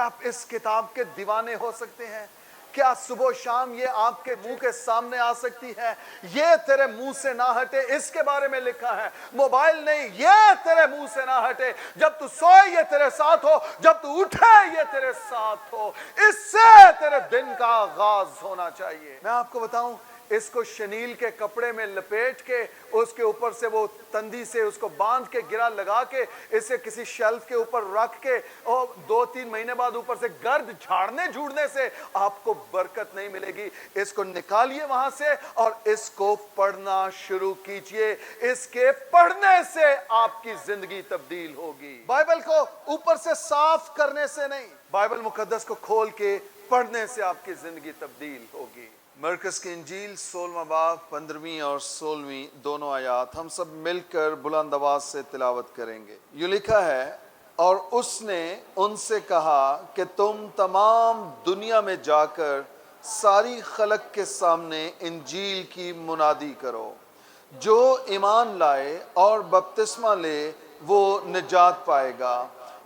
کیا آپ اس کتاب کے دیوانے ہو سکتے ہیں؟ کیا صبح و شام یہ آپ کے منہ کے سامنے آ سکتی ہے؟ یہ تیرے منہ سے نہ ہٹے، اس کے بارے میں لکھا ہے۔ موبائل نہیں، یہ تیرے منہ سے نہ ہٹے، جب تو سوئے یہ تیرے ساتھ ہو، جب تو اٹھے یہ تیرے ساتھ ہو، اس سے تیرے دن کا آغاز ہونا چاہیے۔ میں آپ کو بتاؤں، اس کو شنیل کے کپڑے میں لپیٹ کے، اس کے اوپر سے وہ تندی سے اس کو باندھ کے گرا لگا کے، اسے کسی شیلف کے اوپر رکھ کے، اور 2-3 مہینے بعد اوپر سے گرد جھاڑنے جھوڑنے سے آپ کو برکت نہیں ملے گی۔ اس کو نکالیے وہاں سے اور اس کو پڑھنا شروع کیجئے۔ اس کے پڑھنے سے آپ کی زندگی تبدیل ہوگی۔ بائبل کو اوپر سے صاف کرنے سے نہیں، بائبل مقدس کو کھول کے پڑھنے سے آپ کی زندگی تبدیل ہوگی۔ مرکز کی انجیل 16واں باب 15ویں اور 16ویں دونوں آیات ہم سب مل کر بلند آواز سے تلاوت کریں گے۔ یہ لکھا ہے، اور اس نے ان سے کہا کہ تم تمام دنیا میں جا کر ساری خلق کے سامنے انجیل کی منادی کرو۔ جو ایمان لائے اور بپتسمہ لے وہ نجات پائے گا،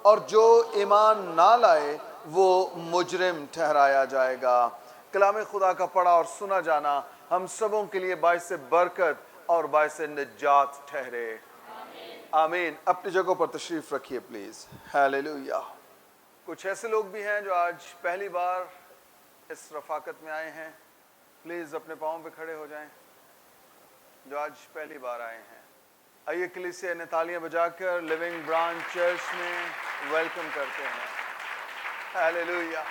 اور جو ایمان نہ لائے وہ مجرم ٹھہرایا جائے گا۔ کلام خدا کا پڑھا اور سنا جانا ہم سبوں کے لیے باعث برکت اور باعث نجات ٹھہرے۔ آمین۔ اپنی جگہوں پر تشریف رکھیے پلیز۔ ہیلیلویا۔ کچھ ایسے لوگ بھی ہیں جو آج پہلی بار اس رفاقت میں آئے ہیں، پلیز اپنے پاؤں پہ کھڑے ہو جائیں۔ جو آج پہلی بار آئے ہیں، آئیے کلیسیا نے تالیاں بجا کر لیونگ برانچ چرچ میں ویلکم کرتے ہیں۔ ہیلیلویا۔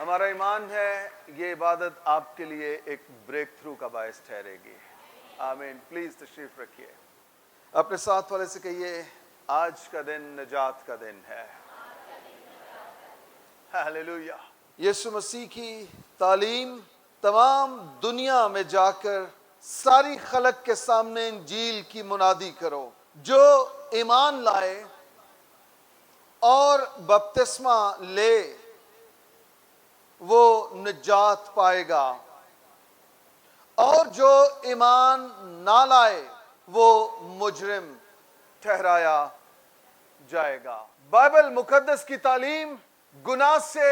ہمارا ایمان ہے یہ عبادت آپ کے لیے ایک بریک تھرو کا باعث ٹھہرے گی۔ آمین۔ پلیز تشریف رکھیے۔ اپنے ساتھ والے سے کہیے، آج کا دن نجات کا دن ہے۔ ہیلیلویا۔ یسوع مسیح کی تعلیم، تمام دنیا میں جا کر ساری خلق کے سامنے انجیل کی منادی کرو۔ جو ایمان لائے اور بپتسمہ لے وہ نجات پائے گا، اور جو ایمان نہ لائے وہ مجرم ٹھہرایا جائے گا۔ بائبل مقدس کی تعلیم گناہ سے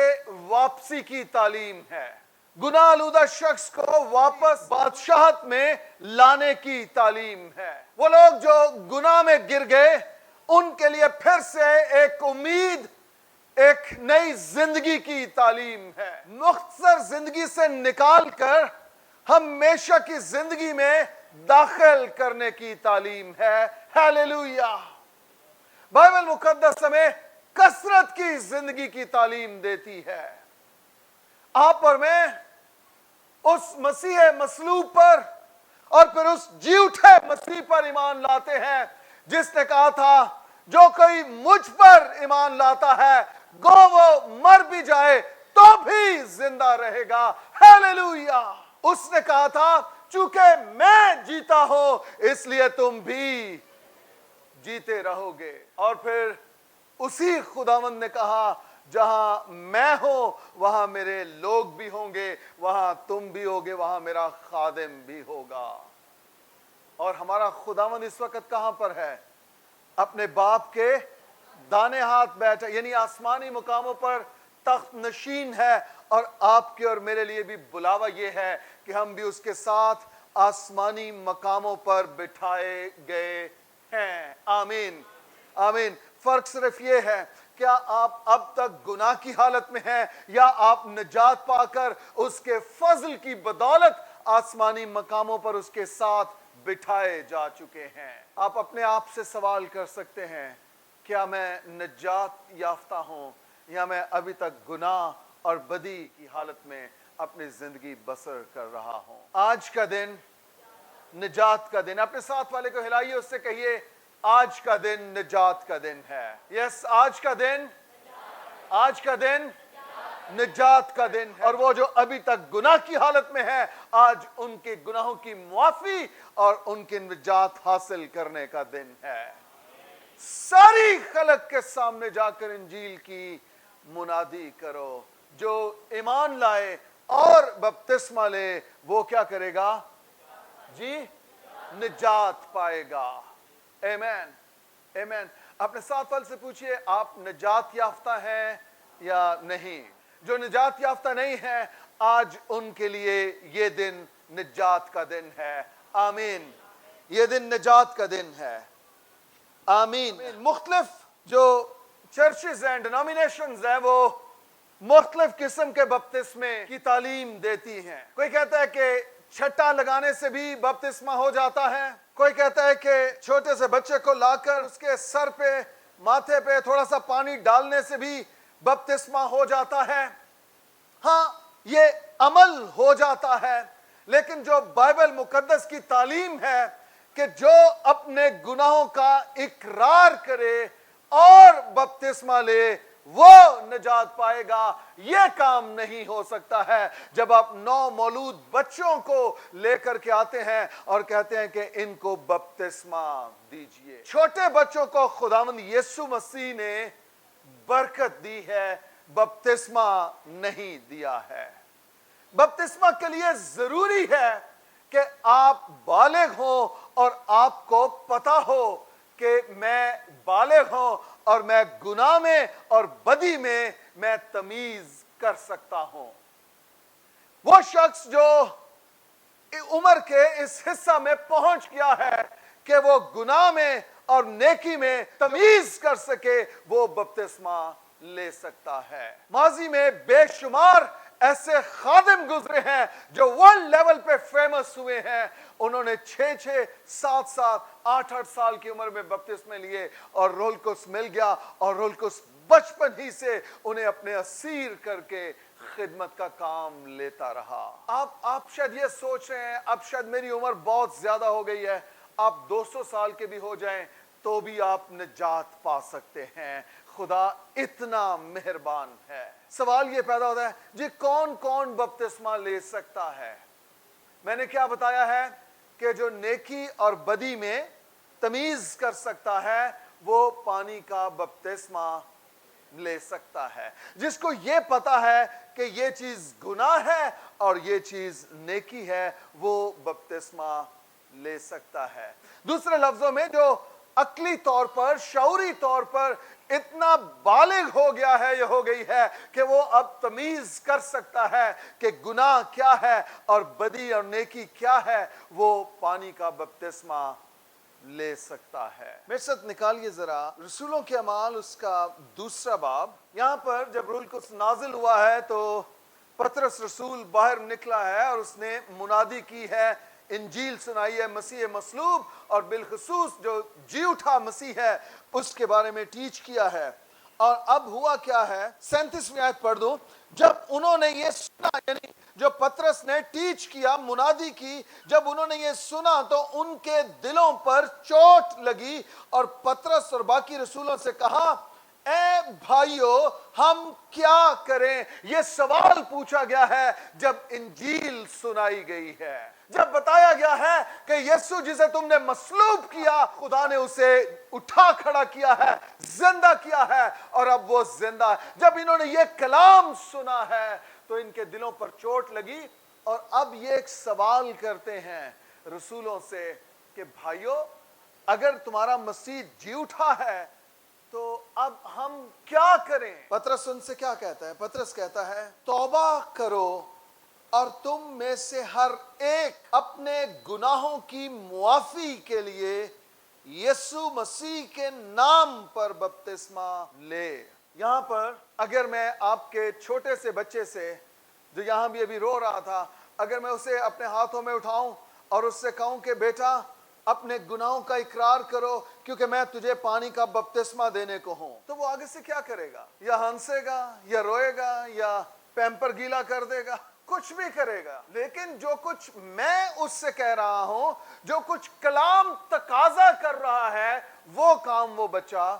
واپسی کی تعلیم ہے۔ گناہ آلودہ شخص کو واپس بادشاہت میں لانے کی تعلیم ہے۔ وہ لوگ جو گناہ میں گر گئے، ان کے لیے پھر سے ایک امید، ایک نئی زندگی کی تعلیم ہے۔ مختصر زندگی سے نکال کر ہمیشہ کی زندگی میں داخل کرنے کی تعلیم ہے۔ ہیلیلویا۔ بائبل مقدس ہمیں کثرت کی زندگی کی تعلیم دیتی ہے۔ آپ اور میں اس مسیح مصلوب پر اور پھر اس جی اٹھے مسیح پر ایمان لاتے ہیں، جس نے کہا تھا جو کوئی مجھ پر ایمان لاتا ہے گو وہ مر بھی جائے تو بھی زندہ رہے گا۔ ہیلیلویا۔ اس نے کہا تھا چونکہ میں جیتا ہوں اس لیے تم بھی جیتے رہو گے۔ اور پھر اسی خداوند نے کہا جہاں میں ہوں وہاں میرے لوگ بھی ہوں گے، وہاں تم بھی ہوگے، وہاں میرا خادم بھی ہوگا۔ اور ہمارا خداوند اس وقت کہاں پر ہے؟ اپنے باپ کے دانے ہاتھ بیٹھا، یعنی آسمانی مقاموں پر تخت نشین ہے، اور آپ کے اور میرے لیے بھی بلاوا یہ ہے کہ ہم بھی اس کے ساتھ آسمانی مقاموں پر بٹھائے گئے ہیں۔ آمین آمین۔ فرق صرف یہ ہے، کیا آپ اب تک گناہ کی حالت میں ہیں یا آپ نجات پا کر اس کے فضل کی بدولت آسمانی مقاموں پر اس کے ساتھ بٹھائے جا چکے ہیں۔ آپ اپنے آپ سے سوال کر سکتے ہیں، کیا میں نجات یافتہ ہوں یا میں ابھی تک گناہ اور بدی کی حالت میں اپنی زندگی بسر کر رہا ہوں؟ آج کا دن نجات کا دن۔ اپنے ساتھ والے کو ہلائیے، اس سے کہیے آج کا دن نجات کا دن ہے۔ یس، آج کا دن نجات کا دن ہے۔ اور وہ جو ابھی تک گناہ کی حالت میں ہے، آج ان کے گناہوں کی معافی اور ان کی نجات حاصل کرنے کا دن ہے۔ ساری خلق کے سامنے جا کر انجیل کی منادی کرو۔ جو ایمان لائے اور بپتسمہ لے وہ کیا کرے گا؟ جی، نجات پائے گا۔ آمین آمین۔ اپنے ساتھ والے سے پوچھئے آپ نجات یافتہ ہیں یا نہیں. جو نجات یافتہ نہیں ہیں آج ان کے لیے یہ دن نجات کا دن ہے. آمین. یہ دن نجات کا دن ہے. آمین. مختلف جو چرچز ہیں ڈینومینیشنز ہیں وہ مختلف قسم کے بپتسمے کی تعلیم دیتی ہیں. کوئی کہتا ہے کہ چھٹا لگانے سے بھی بپتسمہ ہو جاتا ہے. کوئی کہتا ہے کہ چھوٹے سے بچے کو لا کر اس کے سر پہ ماتھے پہ تھوڑا سا پانی ڈالنے سے بھی بپتسمہ ہو جاتا ہے. ہاں یہ عمل ہو جاتا ہے لیکن جو بائبل مقدس کی تعلیم ہے کہ جو اپنے گناہوں کا اقرار کرے اور بپتسمہ لے وہ نجات پائے گا. یہ کام نہیں ہو سکتا ہے جب آپ نو مولود بچوں کو لے کر کے آتے ہیں اور کہتے ہیں کہ ان کو بپتسمہ دیجئے. چھوٹے بچوں کو خداوند یسوع مسیح نے برکت دی ہے, بپتسمہ نہیں دیا ہے. بپتسمہ کے لیے ضروری ہے کہ آپ بالغ ہوں اور آپ کو پتا ہو کہ میں بالغ ہوں اور میں گناہ میں اور بدی میں تمیز کر سکتا ہوں. وہ شخص جو عمر کے اس حصہ میں پہنچ گیا ہے کہ وہ گناہ میں اور نیکی میں تمیز کر سکے وہ بپتسمہ لے سکتا ہے. ماضی میں بے شمار ایسے خادم گزرے ہیں جو ورلڈ لیول پہ فیمس ہوئے ہیں. انہوں نے 6 7 8 سال کی عمر میں بپتسمے لیے اور روح القدس مل گیا اور روح القدس بچپن ہی سے انہیں اپنے اسیر کر کے خدمت کا کام لیتا رہا. آپ شاید یہ سوچ رہے ہیں اب شاید میری عمر بہت زیادہ ہو گئی ہے, آپ 200 سال کے بھی ہو جائیں تو بھی آپ نجات پا سکتے ہیں. خدا اتنا مہربان ہے. سوال یہ پیدا ہوتا ہے جی کون کون بپتسمہ لے سکتا ہے؟ میں نے کیا بتایا ہے کہ جو نیکی اور بدی میں تمیز کر سکتا ہے وہ پانی کا بپتسمہ لے سکتا ہے. جس کو یہ پتا ہے کہ یہ چیز گناہ ہے اور یہ چیز نیکی ہے وہ بپتسمہ لے سکتا ہے. دوسرے لفظوں میں جو عقلی طور پر شعوری طور پر اتنا بالغ ہو گیا ہے یا ہو گئی ہے کہ وہ اب تمیز کر سکتا ہے کہ گناہ کیا ہے اور بدی اور نیکی کیا ہے, وہ پانی کا بپتسمہ لے سکتا ہے. میرے ساتھ نکالیے ذرا رسولوں کے اعمال اس کا 2 باب. یہاں پر جب روح القدس نازل ہوا ہے تو پطرس رسول باہر نکلا ہے اور اس نے منادی کی ہے, انجیل سنائی ہے, مسیح مصلوب اور بالخصوص جو جی اٹھا مسیح ہے اس کے بارے میں ٹیچ کیا ہے. اور اب ہوا کیا ہے, 37ویں آیت پڑھ دوں. جب انہوں نے یہ سنا, یعنی جو پطرس نے ٹیچ کیا منادی کی, جب انہوں نے یہ سنا تو ان کے دلوں پر چوٹ لگی اور پطرس اور باقی رسولوں سے کہا اے بھائیو ہم کیا کریں. یہ سوال پوچھا گیا ہے جب انجیل سنائی گئی ہے, جب بتایا گیا ہے کہ یسوع جسے تم نے مصلوب کیا خدا نے اسے اٹھا کھڑا کیا ہے, زندہ کیا ہے اور اب وہ زندہ ہے. جب انہوں نے یہ کلام سنا ہے تو ان کے دلوں پر چوٹ لگی اور اب یہ ایک سوال کرتے ہیں رسولوں سے کہ بھائیو اگر تمہارا مسیح جی اٹھا ہے تو اب ہم کیا کریں. پطرس ان سے کیا کہتا ہے؟ پطرس کہتا ہے توبہ کرو اور تم میں سے ہر ایک اپنے گناہوں کی معافی کے لیے یسوع مسیح کے نام پر بپتسمہ لے. یہاں پر اگر میں آپ کے چھوٹے سے بچے سے جو یہاں بھی ابھی رو رہا تھا, اگر میں اسے اپنے ہاتھوں میں اٹھاؤں اور اس سے کہوں کہ بیٹا اپنے گناہوں کا اقرار کرو کیونکہ میں تجھے پانی کا بپتسمہ دینے کو ہوں, تو وہ آگے سے کیا کرے گا؟ یا ہنسے گا یا روئے گا یا پیمپر گیلا کر دے گا, کچھ بھی کرے گا. لیکن جو کچھ میں اس سے کہہ رہا ہوں, جو کچھ کلام تقاضا کر رہا ہے وہ کام وہ بچہ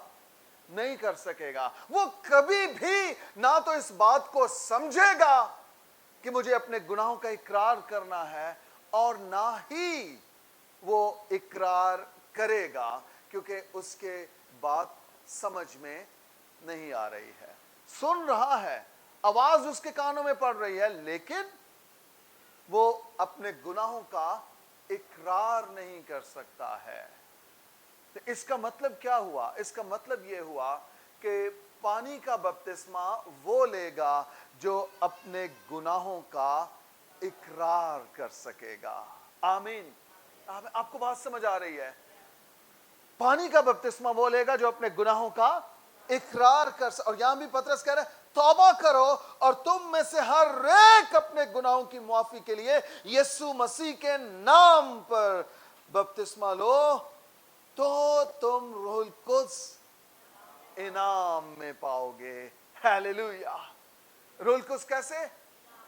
نہیں کر سکے گا. وہ کبھی بھی نہ تو اس بات کو سمجھے گا کہ مجھے اپنے گناہوں کا اقرار کرنا ہے اور نہ ہی وہ اقرار کرے گا کیونکہ اس کے بات سمجھ میں نہیں آ رہی ہے. سن رہا ہے, آواز اس کے کانوں میں پڑ رہی ہے, لیکن وہ اپنے گناہوں کا اقرار نہیں کر سکتا ہے. تو اس کا مطلب کیا ہوا؟ اس کا مطلب یہ ہوا کہ پانی کا بپتسمہ وہ لے گا جو اپنے گناہوں کا اقرار کر سکے گا۔ آمین۔ آپ کو بات سمجھ آ رہی ہے؟ پانی کا بپتسمہ وہ لے گا جو اپنے گناہوں کا اقرار کر سکے۔ اور یہاں بھی پطرس کہہ رہے ہیں توبہ کرو اور تم میں سے ہر ایک اپنے گناہوں کی معافی کے لیے یسوع مسیح کے نام پر بپتسمہ لو تو تم روح القدس انعام میں پاؤ گے۔ ہیلیلویا۔ روح القدس کیسے؟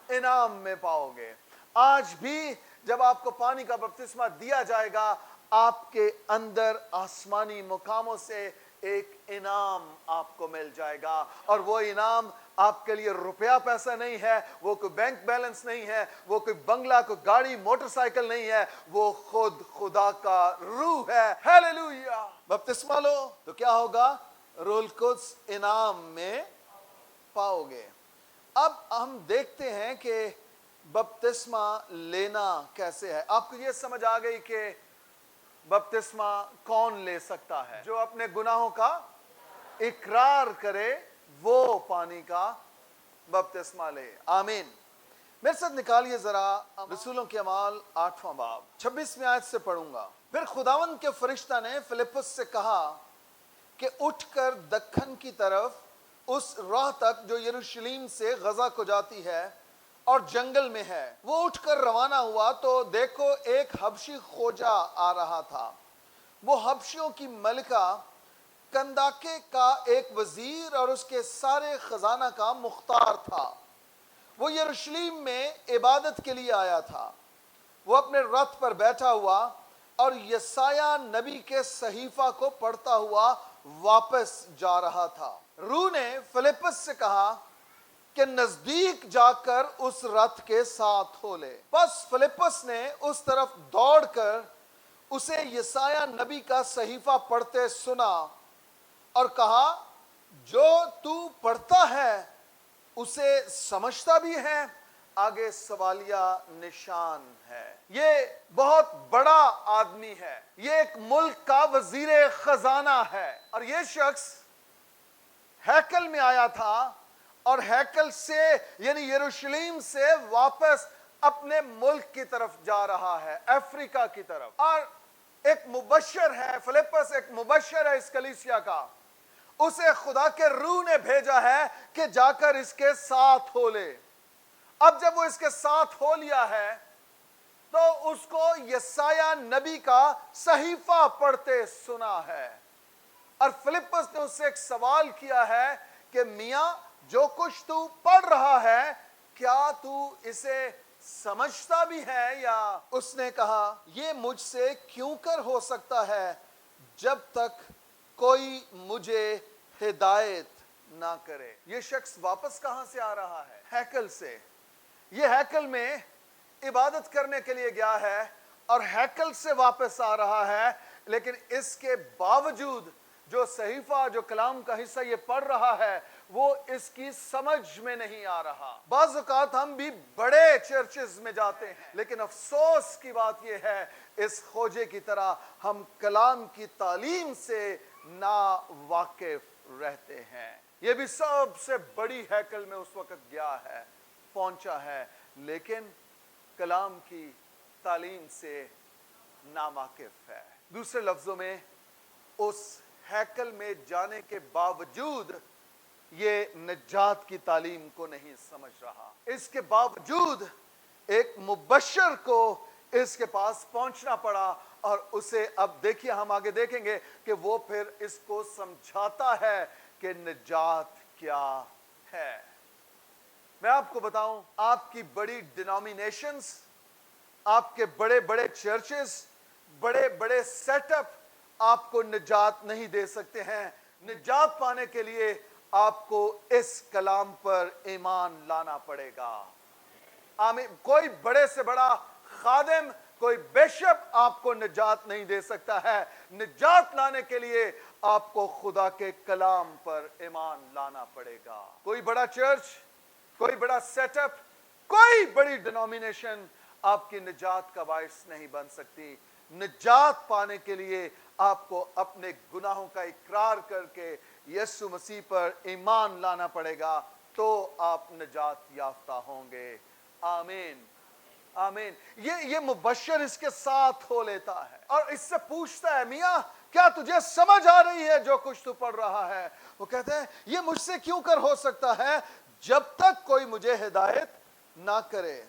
انعام میں پاؤ گے۔ آج بھی جب آپ کو پانی کا بپتسمہ دیا جائے گا آپ کے اندر آسمانی مقاموں سے ایک انعام آپ کو مل جائے گا، اور وہ انعام آپ کے لیے روپیہ پیسہ نہیں ہے، وہ کوئی بینک بیلنس نہیں ہے، وہ کوئی بنگلہ، کوئی گاڑی، موٹر سائیکل نہیں ہے، وہ خود خدا کا روح ہے۔ ہیلیلویا۔ بپتسمہ لو تو کیا ہوگا؟ روح القدس انعام میں پاؤ گے۔ اب ہم دیکھتے ہیں کہ بپتسمہ لینا کیسے ہے۔ آپ کو یہ سمجھ آ گئی کہ بپتسمہ کون لے سکتا ہے؟ جو اپنے گناہوں کا اقرار کرے وہ پانی کا بپتسمہ لے۔ آمین۔ میرے ساتھ نکالیے ذرا رسولوں کے اعمال 8واں باب 26ویں آیت سے پڑھوں گا۔ پھر خداوند کے فرشتہ نے فلپس سے کہا کہ اٹھ کر دکن کی طرف اس راہ تک جو یروشلیم سے غزہ کو جاتی ہے اور جنگل میں ہے۔ وہ اٹھ کر روانہ ہوا تو دیکھو ایک حبشی خوجہ آ رہا تھا۔ وہ حبشیوں کی ملکہ کنداکے کا ایک وزیر اور اس کے سارے خزانہ کا مختار تھا۔ وہ یروشلیم میں عبادت کے لیے آیا تھا۔ وہ اپنے رتھ پر بیٹھا ہوا اور یسایہ نبی کے صحیفہ کو پڑھتا ہوا واپس جا رہا تھا۔ روح نے فلپس سے کہا کہ نزدیک جا کر اس رتھ کے ساتھ ہو لے۔ بس فلپس نے اس طرف دوڑ کر اسے یسایہ نبی کا صحیفہ پڑھتے سنا اور کہا جو تو پڑھتا ہے اسے سمجھتا بھی ہے؟ آگے سوالیہ نشان ہے۔ یہ بہت بڑا آدمی ہے، یہ ایک ملک کا وزیر خزانہ ہے، اور یہ شخص ہیکل میں آیا تھا اور ہیکل سے یعنی یروشلیم سے واپس اپنے ملک کی طرف جا رہا ہے، افریقہ کی طرف، اور ایک مبشر ہے۔ فلپس ایک مبشر ہے اس کلیسیا کا۔ اسے خدا کے روح نے بھیجا ہے کہ جا کر اس کے ساتھ ہو لے۔ اب جب وہ اس کے ساتھ ہو لیا ہے تو اس کو یسایہ نبی کا صحیفہ پڑھتے سنا ہے، اور فلپس نے اس سے ایک سوال کیا ہے کہ میاں جو کچھ تو پڑھ رہا ہے کیا تو اسے سمجھتا بھی ہے؟ یا اس نے کہا یہ مجھ سے کیوں کر ہو سکتا ہے جب تک کوئی مجھے ہدایت نہ کرے۔ یہ شخص واپس کہاں سے آ رہا ہے؟ ہیکل سے۔ یہ ہیکل میں عبادت کرنے کے لیے گیا ہے اور ہیکل سے واپس آ رہا ہے، لیکن اس کے باوجود جو صحیفہ جو کلام کا حصہ یہ پڑھ رہا ہے وہ اس کی سمجھ میں نہیں آ رہا۔ بعض اوقات ہم بھی بڑے چرچز میں جاتے ہیں لیکن افسوس کی بات یہ ہے اس خوجے کی طرح ہم کلام کی تعلیم سے نا واقف رہتے ہیں۔ یہ بھی سب سے بڑی ہیکل میں اس وقت گیا ہے، پہنچا ہے، لیکن کلام کی تعلیم سے نا واقف ہے۔ دوسرے لفظوں میں اس ہیکل میں جانے کے باوجود یہ نجات کی تعلیم کو نہیں سمجھ رہا۔ اس کے باوجود ایک مبشر کو اس کے پاس پہنچنا پڑا، اور اسے اب دیکھیے ہم آگے دیکھیں گے کہ وہ پھر اس کو سمجھاتا ہے کہ نجات کیا ہے۔ میں آپ کو بتاؤں آپ کی بڑی ڈینامینیشنز، آپ کے بڑے بڑے چرچز، بڑے بڑے سیٹ اپ آپ کو نجات نہیں دے سکتے ہیں۔ نجات پانے کے لیے آپ کو اس کلام پر ایمان لانا پڑے گا۔ آمین۔ کوئی بڑے سے بڑا خادم، کوئی بیشپ آپ کو نجات نہیں دے سکتا ہے۔ نجات لانے کے لیے آپ کو خدا کے کلام پر ایمان لانا پڑے گا۔ کوئی بڑا چرچ، کوئی بڑا سیٹ اپ، کوئی بڑی ڈینامینیشن آپ کی نجات کا باعث نہیں بن سکتی۔ نجات پانے کے لیے آپ کو اپنے گناہوں کا اقرار کر کے یسوع مسیح پر ایمان لانا پڑے گا، تو آپ نجات یافتہ ہوں گے۔ آمین آمین۔ یہ مبشر اس کے ساتھ ہو لیتا ہے اور اس سے پوچھتا ہے، میاں کیا تجھے سمجھ آ رہی ہے جو کچھ تو پڑھ رہا ہے؟ وہ کہتے ہیں یہ مجھ سے کیوں کر ہو سکتا ہے جب تک کوئی مجھے ہدایت نہ کرے۔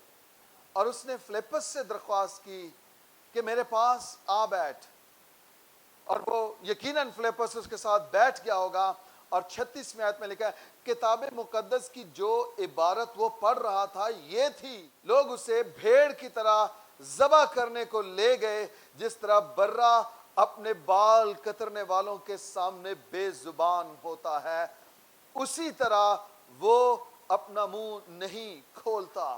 اور اس نے فلپس سے درخواست کی کہ میرے پاس آ بیٹھ، اور وہ یقیناً فلپس اس کے ساتھ بیٹھ گیا ہوگا۔ اور 36ویں آیت میں لکھا ہے کتاب مقدس کی جو عبارت وہ پڑھ رہا تھا یہ تھی، لوگ اسے بھیڑ کی طرح ذبح کرنے کو لے گئے، جس طرح برہ اپنے بال کترنے والوں کے سامنے بے زبان ہوتا ہے، اسی طرح وہ اپنا منہ نہیں کھولتا۔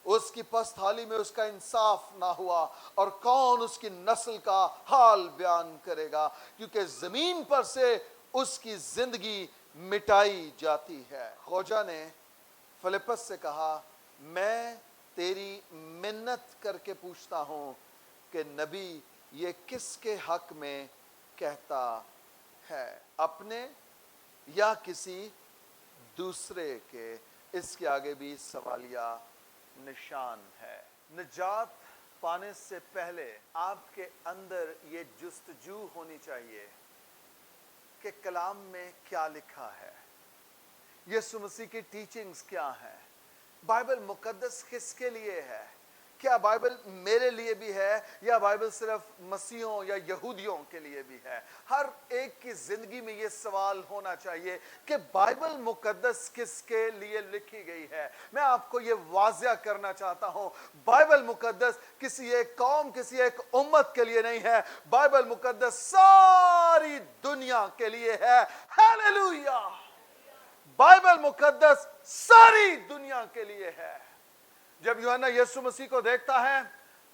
اس کی پستھالی میں اس کا انصاف نہ ہوا، اور کون اس کی نسل کا حال بیان کرے گا، کیونکہ زمین پر سے اس کی زندگی مٹائی جاتی ہے۔ خوجہ نے فلپس سے کہا، میں تیری منت کر کے پوچھتا ہوں کہ نبی یہ کس کے حق میں کہتا ہے، اپنے یا کسی دوسرے کے؟ اس کے آگے بھی سوالیہ نشان ہے۔ نجات پانے سے پہلے آپ کے اندر یہ جستجو ہونی چاہیے کہ کلام میں کیا لکھا ہے، یسوع مسیح کی ٹیچنگز کیا ہیں، بائبل مقدس کس کے لیے ہے؟ کیا بائبل میرے لیے بھی ہے یا بائبل صرف مسیحوں یا یہودیوں کے لیے بھی ہے؟ ہر ایک کی زندگی میں یہ سوال ہونا چاہیے کہ بائبل مقدس کس کے لیے لکھی گئی ہے۔ میں آپ کو یہ واضح کرنا چاہتا ہوں، بائبل مقدس کسی ایک قوم، کسی ایک امت کے لیے نہیں ہے، بائبل مقدس ساری دنیا کے لیے ہے۔ ہیلیلویا! بائبل مقدس ساری دنیا کے لیے ہے۔ جب یوحنا یسوع مسیح کو دیکھتا ہے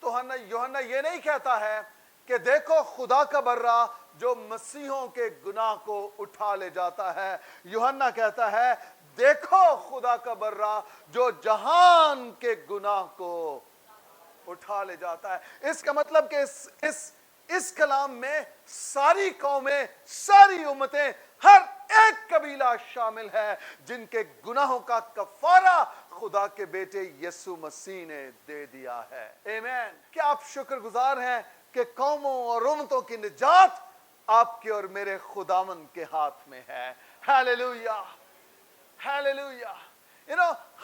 تو یوحنا یہ نہیں کہتا ہے کہ دیکھو خدا کا برہ جو مسیحوں کے گناہ کو اٹھا لے جاتا ہے، یوحنا کہتا ہے دیکھو خدا کا برہ جو جہان کے گناہ کو اٹھا لے جاتا ہے۔ اس کا مطلب کہ اس کلام میں ساری قومیں، ساری امتیں، ہر ایک قبیلہ شامل ہے جن کے گناہوں کا کفارہ خدا کے بیٹے یسوع مسیح نے دے دیا ہے۔ آمین۔ کیا آپ شکر گزار ہیں کہ قوموں اور امتوں کی نجات آپ کے اور میرے خداوند کے ہاتھ میں ہے؟ Hallelujah hallelujah.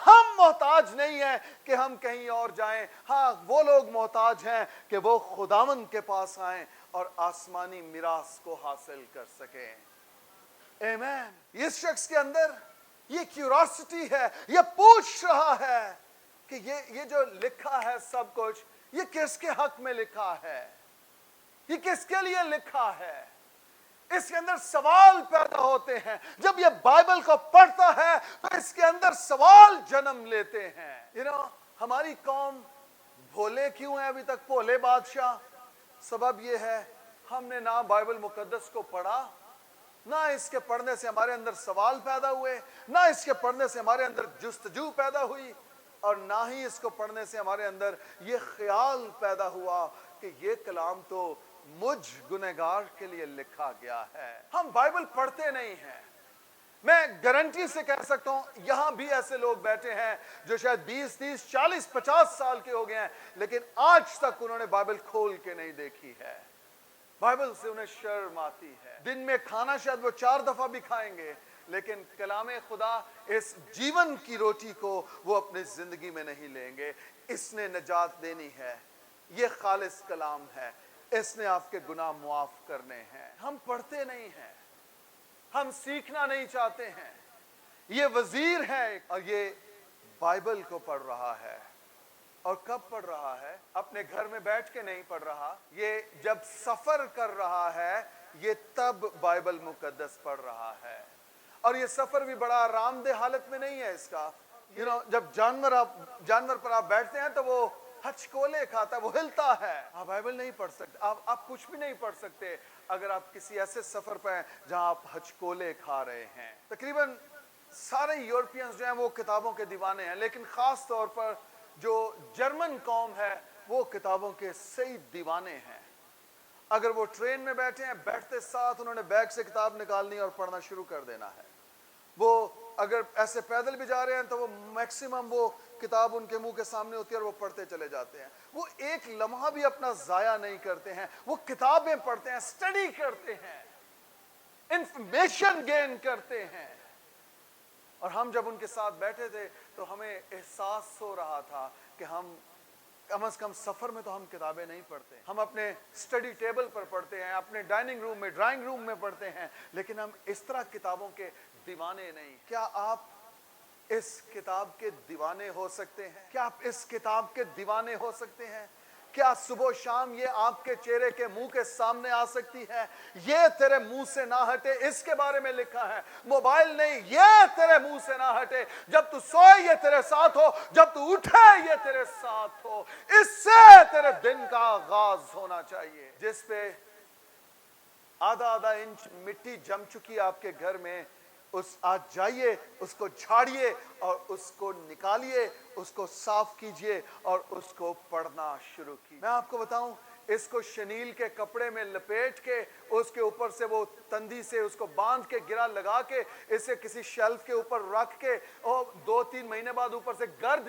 ہم محتاج نہیں ہیں کہ ہم کہیں اور جائیں، ہاں وہ لوگ محتاج ہیں کہ وہ خداوند کے پاس آئیں اور آسمانی میراث کو حاصل کر سکیں۔ آمین۔ اس شخص کے اندر یہ کیوریاسٹی ہے، یہ پوچھ رہا ہے کہ یہ جو لکھا ہے سب کچھ، یہ کس کے حق میں لکھا ہے، یہ کس کے لیے لکھا ہے؟ اس کے اندر سوال پیدا ہوتے ہیں۔ جب یہ بائبل کو پڑھتا ہے تو اس کے اندر سوال جنم لیتے ہیں۔ ہماری قوم بھولے کیوں ہیں ابھی تک؟ بھولے بادشاہ، سبب یہ ہے ہم نے نہ بائبل مقدس کو پڑھا، نہ اس کے پڑھنے سے ہمارے اندر سوال پیدا ہوئے، نہ اس کے پڑھنے سے ہمارے اندر جستجو پیدا ہوئی، اور نہ ہی اس کو پڑھنے سے ہمارے اندر یہ خیال پیدا ہوا کہ یہ کلام تو مجھ گنہگار کے لیے لکھا گیا ہے۔ ہم بائبل پڑھتے نہیں ہیں۔ میں گارنٹی سے کہہ سکتا ہوں یہاں بھی ایسے لوگ بیٹھے ہیں جو شاید 20 30 40 50 سال کے ہو گئے ہیں، لیکن آج تک انہوں نے بائبل کھول کے نہیں دیکھی ہے۔ بائبل سے انہیں شرم آتی ہے۔ دن میں کھانا شاید وہ 4 دفعہ بھی کھائیں گے، لیکن کلام خدا، اس جیون کی روٹی کو وہ اپنی زندگی میں نہیں لیں گے۔ اس نے نجات دینی ہے، یہ خالص کلام ہے، اس نے آپ کے گناہ معاف کرنے ہیں۔ ہم پڑھتے نہیں ہیں، ہم سیکھنا نہیں چاہتے ہیں۔ یہ وزیر ہے اور یہ بائبل کو پڑھ رہا ہے، اور کب پڑھ رہا ہے؟ اپنے گھر میں بیٹھ کے نہیں پڑھ رہا، یہ جب سفر کر رہا ہے یہ تب بائبل مقدس پڑھ رہا ہے۔ اور یہ سفر بھی بڑا آرام دہ حالت میں نہیں ہے اس کا۔ جب جانور پر آپ بیٹھتے ہیں تو وہ ہچکولے کھاتا ہے، وہ ہلتا ہے۔ آپ بائبل نہیں پڑھ سکتے، آپ کچھ بھی نہیں پڑھ سکتے اگر آپ کسی ایسے سفر پہ ہیں جہاں آپ ہچکولے کھا رہے ہیں۔ تقریباً سارے یورپینز جو ہیں وہ کتابوں کے دیوانے ہیں، لیکن خاص طور پر جو جرمن قوم ہے وہ کتابوں کے صحیح دیوانے ہیں۔ اگر وہ ٹرین میں بیٹھے ہیں، بیٹھتے ساتھ انہوں نے بیگ سے کتاب نکالنی اور پڑھنا شروع کر دینا ہے۔ وہ اگر ایسے پیدل بھی جا رہے ہیں تو وہ میکسیمم وہ کتاب ان کے منہ کے سامنے ہوتی ہے اور وہ پڑھتے چلے جاتے ہیں۔ وہ ایک لمحہ بھی اپنا ضائع نہیں کرتے ہیں، وہ کتابیں پڑھتے ہیں، اسٹڈی کرتے ہیں، انفارمیشن گین کرتے ہیں۔ اور ہم جب ان کے ساتھ بیٹھے تھے تو ہمیں احساس ہو رہا تھا کہ ہم کم از کم سفر میں تو ہم کتابیں نہیں پڑھتے، ہم اپنے اسٹڈی ٹیبل پر پڑھتے ہیں، اپنے ڈائننگ روم میں، ڈرائنگ روم میں پڑھتے ہیں، لیکن ہم اس طرح کتابوں کے دیوانے نہیں۔ کیا آپ اس کتاب کے دیوانے ہو سکتے ہیں؟ کیا آپ اس کتاب کے دیوانے ہو سکتے ہیں؟ کیا صبح و شام یہ آپ کے چہرے کے منہ کے سامنے آ سکتی ہے؟ یہ تیرے منہ سے نہ ہٹے، اس کے بارے میں لکھا ہے۔ موبائل نہیں، یہ تیرے منہ سے نہ ہٹے، جب تو سوئے یہ تیرے ساتھ ہو، جب تو اٹھے یہ تیرے ساتھ ہو۔ اس سے تیرے دن کا آغاز ہونا چاہیے۔ جس پہ آدھا انچ مٹی جم چکی آپ کے گھر میں، آج جائیے، اس کو جھاڑیے اور اس کو نکالیے، اس کو صاف کیجئے اور اس کو پڑھنا شروع کیجئے۔ میں آپ کو بتاؤں، اس کو شنیل کے کپڑے میں لپیٹ کے، اس کے اوپر سے وہ تندی سے اس کو باندھ کے گرا لگا کے، اسے کسی شیلف کے اوپر رکھ کے، اور 2-3 مہینے بعد اوپر سے گرد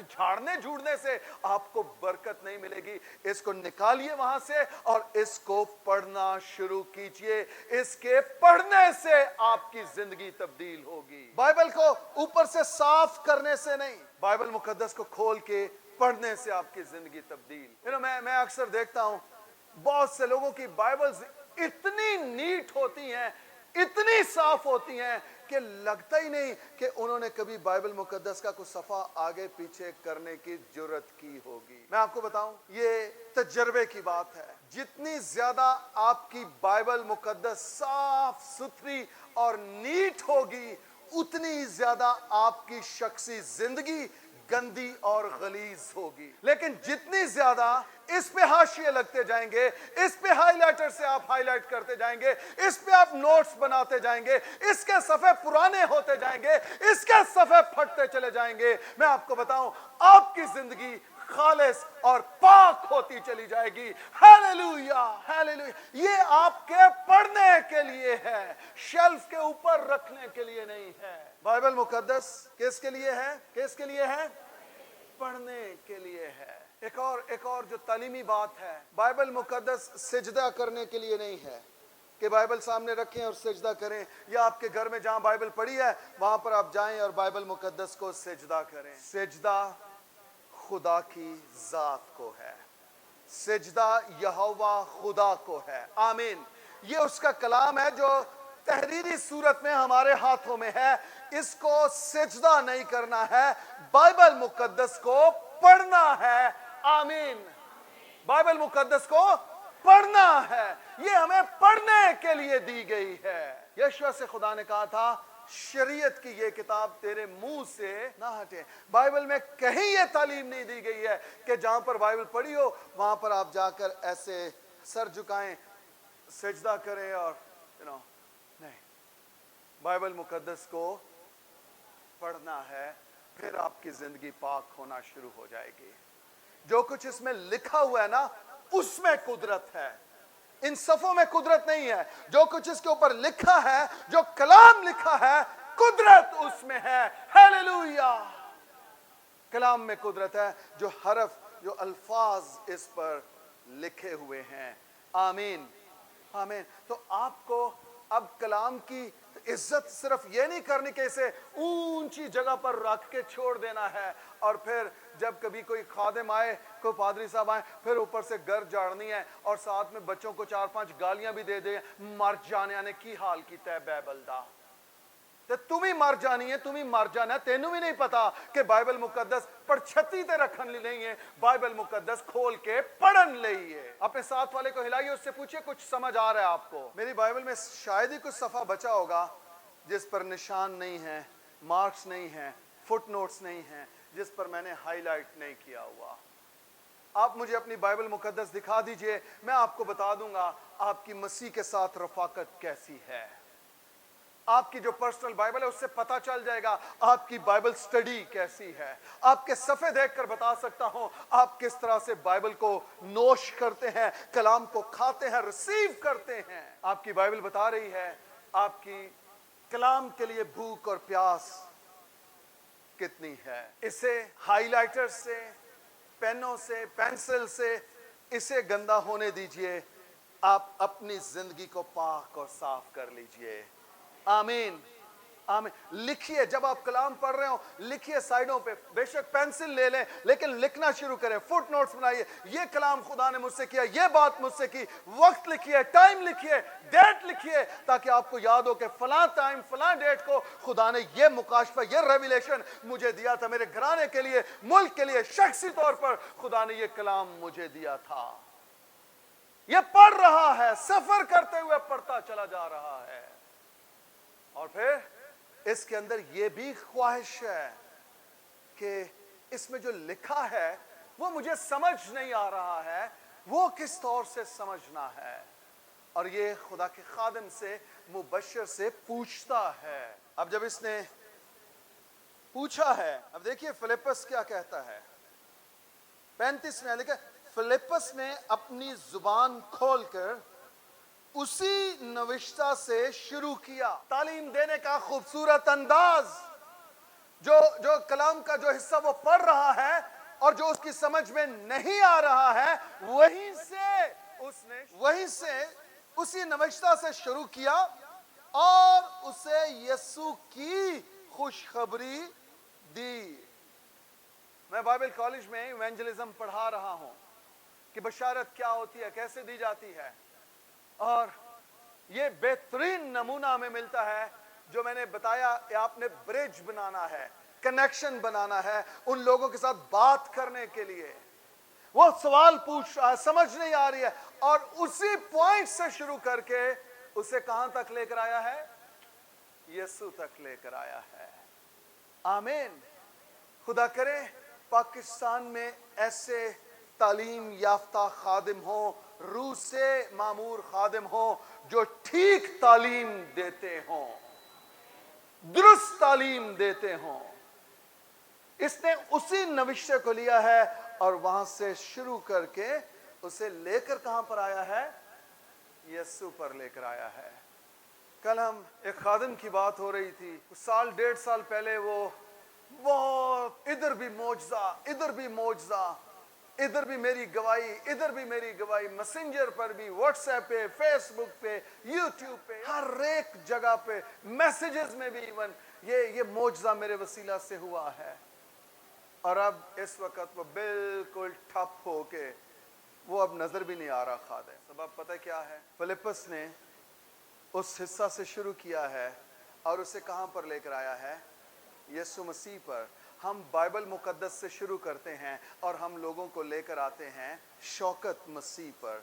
جھوڑنے سے آپ کو برکت نہیں ملے گی۔ اس کو نکالیے وہاں سے اور اس کو پڑھنا شروع کیجئے۔ اس کے پڑھنے سے آپ کی زندگی تبدیل ہوگی۔ بائبل کو اوپر سے صاف کرنے سے نہیں، بائبل مقدس کو کھول کے پڑھنے سے آپ کی زندگی تبدیل۔ میں اکثر دیکھتا ہوں بہت سے لوگوں کی بائبلز اتنی نیٹ ہوتی ہیں، اتنی صاف ہوتی ہیں کہ لگتا ہی نہیں کہ انہوں نے کبھی بائبل مقدس کا کوئی صفحہ آگے پیچھے کرنے کی جرت کی ہوگی۔ میں آپ کو بتاؤں، یہ تجربے کی بات ہے۔ جتنی زیادہ آپ کی بائبل مقدس صاف ستھری اور نیٹ ہوگی، اتنی زیادہ آپ کی شخصی زندگی گندی اور غلیظ ہوگی۔ لیکن جتنی زیادہ اس پہ حاشیے لگتے جائیں گے، اس پہ ہائی لائٹر سے آپ ہائی لائٹ کرتے جائیں گے، اس پہ آپ نوٹس بناتے جائیں گے، اس کے صفحے پرانے ہوتے جائیں گے، اس کے صفحے پھٹتے چلے جائیں گے، میں آپ کو بتاؤں آپ کی زندگی خالص اور پاک ہوتی چلی جائے گی۔ Hallelujah, hallelujah. یہ آپ کے پڑھنے کے لیے ہے، شیلف کے اوپر رکھنے کے لیے نہیں ہے۔ بائبل مقدس کس کے لیے ہے؟ کس کے لیے ہے؟ پڑھنے کے لیے ہے۔ ایک اور جو تعلیمی بات ہے، بائبل مقدس سجدہ کرنے کے لیے نہیں ہے کہ بائبل سامنے رکھیں اور سجدہ کریں، یا آپ کے گھر میں جہاں بائبل پڑھی ہے وہاں پر آپ جائیں اور بائبل مقدس کو سجدہ کریں۔ سجدہ خدا کی ذات کو ہے، سجدہ یہوہ خدا کو ہے۔ آمین۔ یہ اس کا کلام ہے جو تحریری صورت میں ہمارے ہاتھوں میں ہے۔ اس کو سجدہ نہیں کرنا ہے، بائبل مقدس کو پڑھنا ہے۔ آمین۔ بائبل مقدس کو پڑھنا ہے، یہ ہمیں پڑھنے کے لیے دی گئی ہے۔ یشوع سے خدا نے کہا تھا شریعت کی یہ کتاب تیرے منہ سے نہ ہٹے۔ بائبل میں کہیں یہ تعلیم نہیں دی گئی ہے کہ جہاں پر بائبل پڑھی ہو وہاں پر آپ جا کر ایسے سر جھکائیں، سجدہ کریں اور نہیں۔ بائبل مقدس کو پڑھنا ہے، پھر آپ کی زندگی پاک ہونا شروع ہو جائے گی۔ جو کچھ اس میں لکھا ہوا ہے نا، اس میں قدرت ہے، ان صفوں میں قدرت نہیں ہے۔ جو کچھ اس کے اوپر لکھا ہے، جو کلام لکھا ہے، قدرت اس میں ہے۔ ہیلیلویا۔ کلام میں قدرت ہے، جو حرف، جو الفاظ اس پر لکھے ہوئے ہیں۔ آمین، آمین۔ تو آپ کو اب کلام کی عزت صرف یہ نہیں کرنی کہ اسے اونچی جگہ پر رکھ کے چھوڑ دینا ہے، اور پھر جب کبھی کوئی خادم آئے، کوئی پادری صاحب آئے، پھر اوپر سے گھر جاڑنی ہے اور ساتھ میں بچوں کو 4-5 گالیاں بھی دے دیں، مر جانے نے کی حال کیتا ہے بیبل دا، تے تم ہی مر جانی ہے، تم ہی مر جانا ہے۔ تینوں بھی نہیں پتا کہ بائبل مقدس پڑچھتی تے رکھن لی نہیں ہے، بائبل مقدس کھول کے پڑھن لئی ہے۔ اپنے ساتھ والے کو ہلائیے، اس سے پوچھئے کچھ سمجھ آ رہا ہے آپ کو؟ میری بائبل میں شاید ہی کچھ صفحہ بچا ہوگا جس پر نشان نہیں ہے، مارکس نہیں ہیں، فٹ نوٹس نہیں ہیں، جس پر میں نے ہائی لائٹ نہیں کیا ہوا۔ آپ مجھے اپنی بائبل مقدس دکھا دیجئے، میں آپ کو بتا دوں گا آپ کی مسیح کے ساتھ رفاقت کیسی ہے۔ آپ کی جو پرسنل بائبل ہے اس سے پتہ چل جائے گا آپ کی بائبل سٹڈی کیسی ہے. آپ کے صفحے دیکھ کر بتا سکتا ہوں آپ کس طرح سے بائبل کو نوش کرتے ہیں, کلام کو کھاتے ہیں, ریسیو کرتے ہیں. آپ کی بائبل بتا رہی ہے آپ کی کلام کے لیے بھوک اور پیاس کتنی ہے. اسے ہائی لائٹر سے, پینوں سے, پینسل سے اسے گندا ہونے دیجئے. آپ اپنی زندگی کو پاک اور صاف کر لیجئے. آمین آمین. لکھیے, جب آپ کلام پڑھ رہے ہو لکھیے سائیڈوں پہ, بے شک پینسل لے لیں لیکن لکھنا شروع کریں. فٹ نوٹس بنائیے, یہ کلام خدا نے مجھ سے کیا, یہ بات مجھ سے کی. وقت لکھیے, ٹائم لکھیے, ڈیٹ لکھیے, تاکہ آپ کو یاد ہو کہ فلاں ٹائم فلاں ڈیٹ کو خدا نے یہ مکاشفہ, یہ ریویلیشن مجھے دیا تھا. میرے گھرانے کے لیے, ملک کے لیے, شخصی طور پر خدا نے یہ کلام مجھے دیا تھا. یہ پڑھ رہا ہے, سفر کرتے ہوئے پڑھتا چلا جا رہا ہے. اور پھر اس کے اندر یہ بھی خواہش ہے کہ اس میں جو لکھا ہے وہ مجھے سمجھ نہیں آ رہا ہے, وہ کس طور سے سمجھنا ہے. اور یہ خدا کے خادم سے, مبشر سے پوچھتا ہے. اب جب اس نے پوچھا ہے, اب دیکھیے فلپس کیا کہتا ہے. 35 میں لکھا, فلپس نے اپنی زبان کھول کر اسی نوشتہ سے شروع کیا. تعلیم دینے کا خوبصورت انداز, جو کلام کا جو حصہ وہ پڑھ رہا ہے اور جو اس کی سمجھ میں نہیں آ رہا ہے, وہیں سے اسی نوشتہ سے شروع کیا اور اسے یسوع کی خوشخبری دی. میں بائبل کالج میں ایونجلزم پڑھا رہا ہوں کہ بشارت کیا ہوتی ہے, کیسے دی جاتی ہے, اور یہ بہترین نمونہ ہمیں ملتا ہے جو میں نے بتایا کہ آپ نے برج بنانا ہے, کنیکشن بنانا ہے ان لوگوں کے ساتھ بات کرنے کے لیے. وہ سوال پوچھ رہا ہے, سمجھ نہیں آ رہی ہے, اور اسی پوائنٹ سے شروع کر کے اسے کہاں تک لے کر آیا ہے, یسوع تک لے کر آیا ہے. آمین. خدا کرے پاکستان میں ایسے تعلیم یافتہ خادم ہوں, روح سے معمور خادم ہوں جو ٹھیک تعلیم دیتے ہوں, درست تعلیم دیتے ہوں. اس نے اسی نوشتے کو لیا ہے اور وہاں سے شروع کر کے اسے لے کر کہاں پر آیا ہے, یسوع پر لے کر آیا ہے. کل ہم ایک خادم کی بات ہو رہی تھی, 1.5 سال پہلے, وہ بہت ادھر بھی معجزہ, ادھر بھی معجزہ, ادھر بھی میری گواہی, ادھر بھی میری گواہی, میسنجر پر بھی, واٹس ایپ پہ, فیس بک پہ, یوٹیوب پہ, ہر ایک جگہ پہ, میسیجز میں بھی ایون یہ معجزہ میرے وسیلہ سے ہوا ہے. اور اب اس وقت وہ بالکل ٹھپ ہو کے وہ اب نظر بھی نہیں آ رہا خادم. سبب پتہ کیا ہے, فلپس نے اس حصہ سے شروع کیا ہے اور اسے کہاں پر لے کر آیا ہے, یسوع مسیح پر. ہم بائبل مقدس سے شروع کرتے ہیں اور ہم لوگوں کو لے کر آتے ہیں شوکت مسیح پر,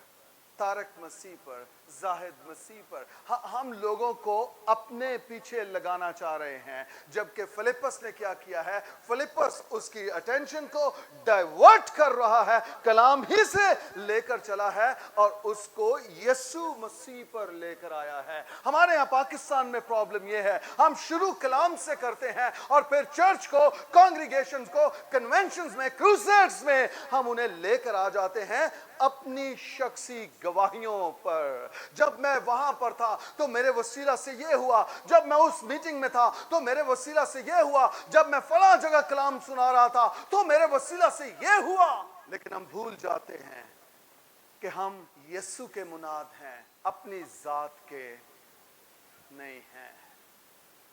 طارق مسیح پر, زاہد مسیح پر. ہم لوگوں کو اپنے پیچھے لگانا چاہ رہے ہیں, جبکہ فلپس نے کیا کیا ہے, فلپس اس کی اٹینشن کو ڈائیورٹ کر رہا ہے, کلام ہی سے لے کر چلا ہے اور اس کو یسوع مسیح پر لے کر آیا ہے. ہمارے یہاں پاکستان میں پرابلم یہ ہے, ہم شروع کلام سے کرتے ہیں اور پھر چرچ کو, کانگریگیشنز کو, کنونشنز میں, کروسیڈز میں ہم انہیں لے کر آ جاتے ہیں اپنی شخصی گواہیوں پر. جب میں وہاں پر تھا تو میرے وسیلہ سے یہ ہوا, جب میں اس میٹنگ میں تھا تو میرے وسیلہ سے یہ ہوا, جب میں فلاں جگہ کلام سنا رہا تھا تو میرے وسیلہ سے یہ ہوا. لیکن ہم بھول جاتے ہیں کہ ہم یسوع کے مناد ہیں, اپنی ذات کے نہیں ہیں.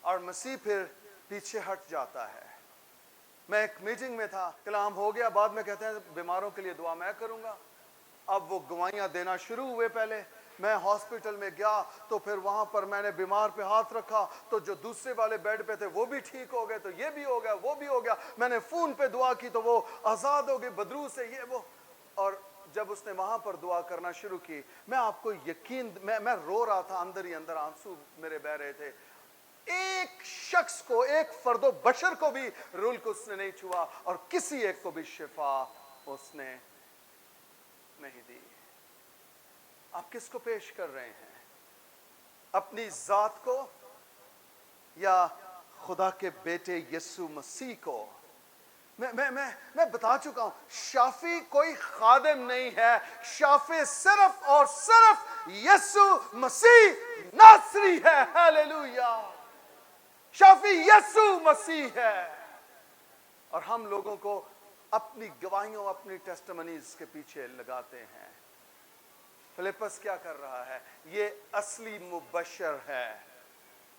اور مسیح پھر پیچھے ہٹ جاتا ہے. میں ایک میٹنگ میں تھا, کلام ہو گیا, بعد میں کہتے ہیں بیماروں کے لیے دعا میں کروں گا. اب وہ گواہیاں دینا شروع ہوئے. پہلے میں ہاسپٹل میں گیا تو پھر وہاں پر میں نے بیمار پہ ہاتھ رکھا تو جو دوسرے والے بیڈ پہ تھے وہ بھی ٹھیک ہو گئے, تو یہ بھی ہو گیا, وہ بھی ہو گیا. میں نے فون پہ دعا کی تو وہ آزاد ہو گئی بدرو سے, یہ وہ. اور جب اس نے وہاں پر دعا کرنا شروع کی, میں آپ کو یقین, میں رو رہا تھا, اندر ہی اندر آنسو میرے بہ رہے تھے. ایک شخص کو, ایک فرد و بشر کو بھی رول کو اس نے نہیں چھوا اور کسی ایک کو بھی شفا اس نے نہیں دی. آپ کس کو پیش کر رہے ہیں, اپنی ذات کو یا خدا کے بیٹے یسوع مسیح کو. میں بتا چکا ہوں, شافی کوئی خادم نہیں ہے, شافی صرف اور صرف یسوع مسیح ناصری ہے. ہیلیلویا. شافی یسوع مسیح ہے. اور ہم لوگوں کو اپنی گواہیوں, اپنی ٹیسٹمنیز کے پیچھے لگاتے ہیں. فلپس کیا کر رہا ہے؟ یہ اصلی مبشر ہے,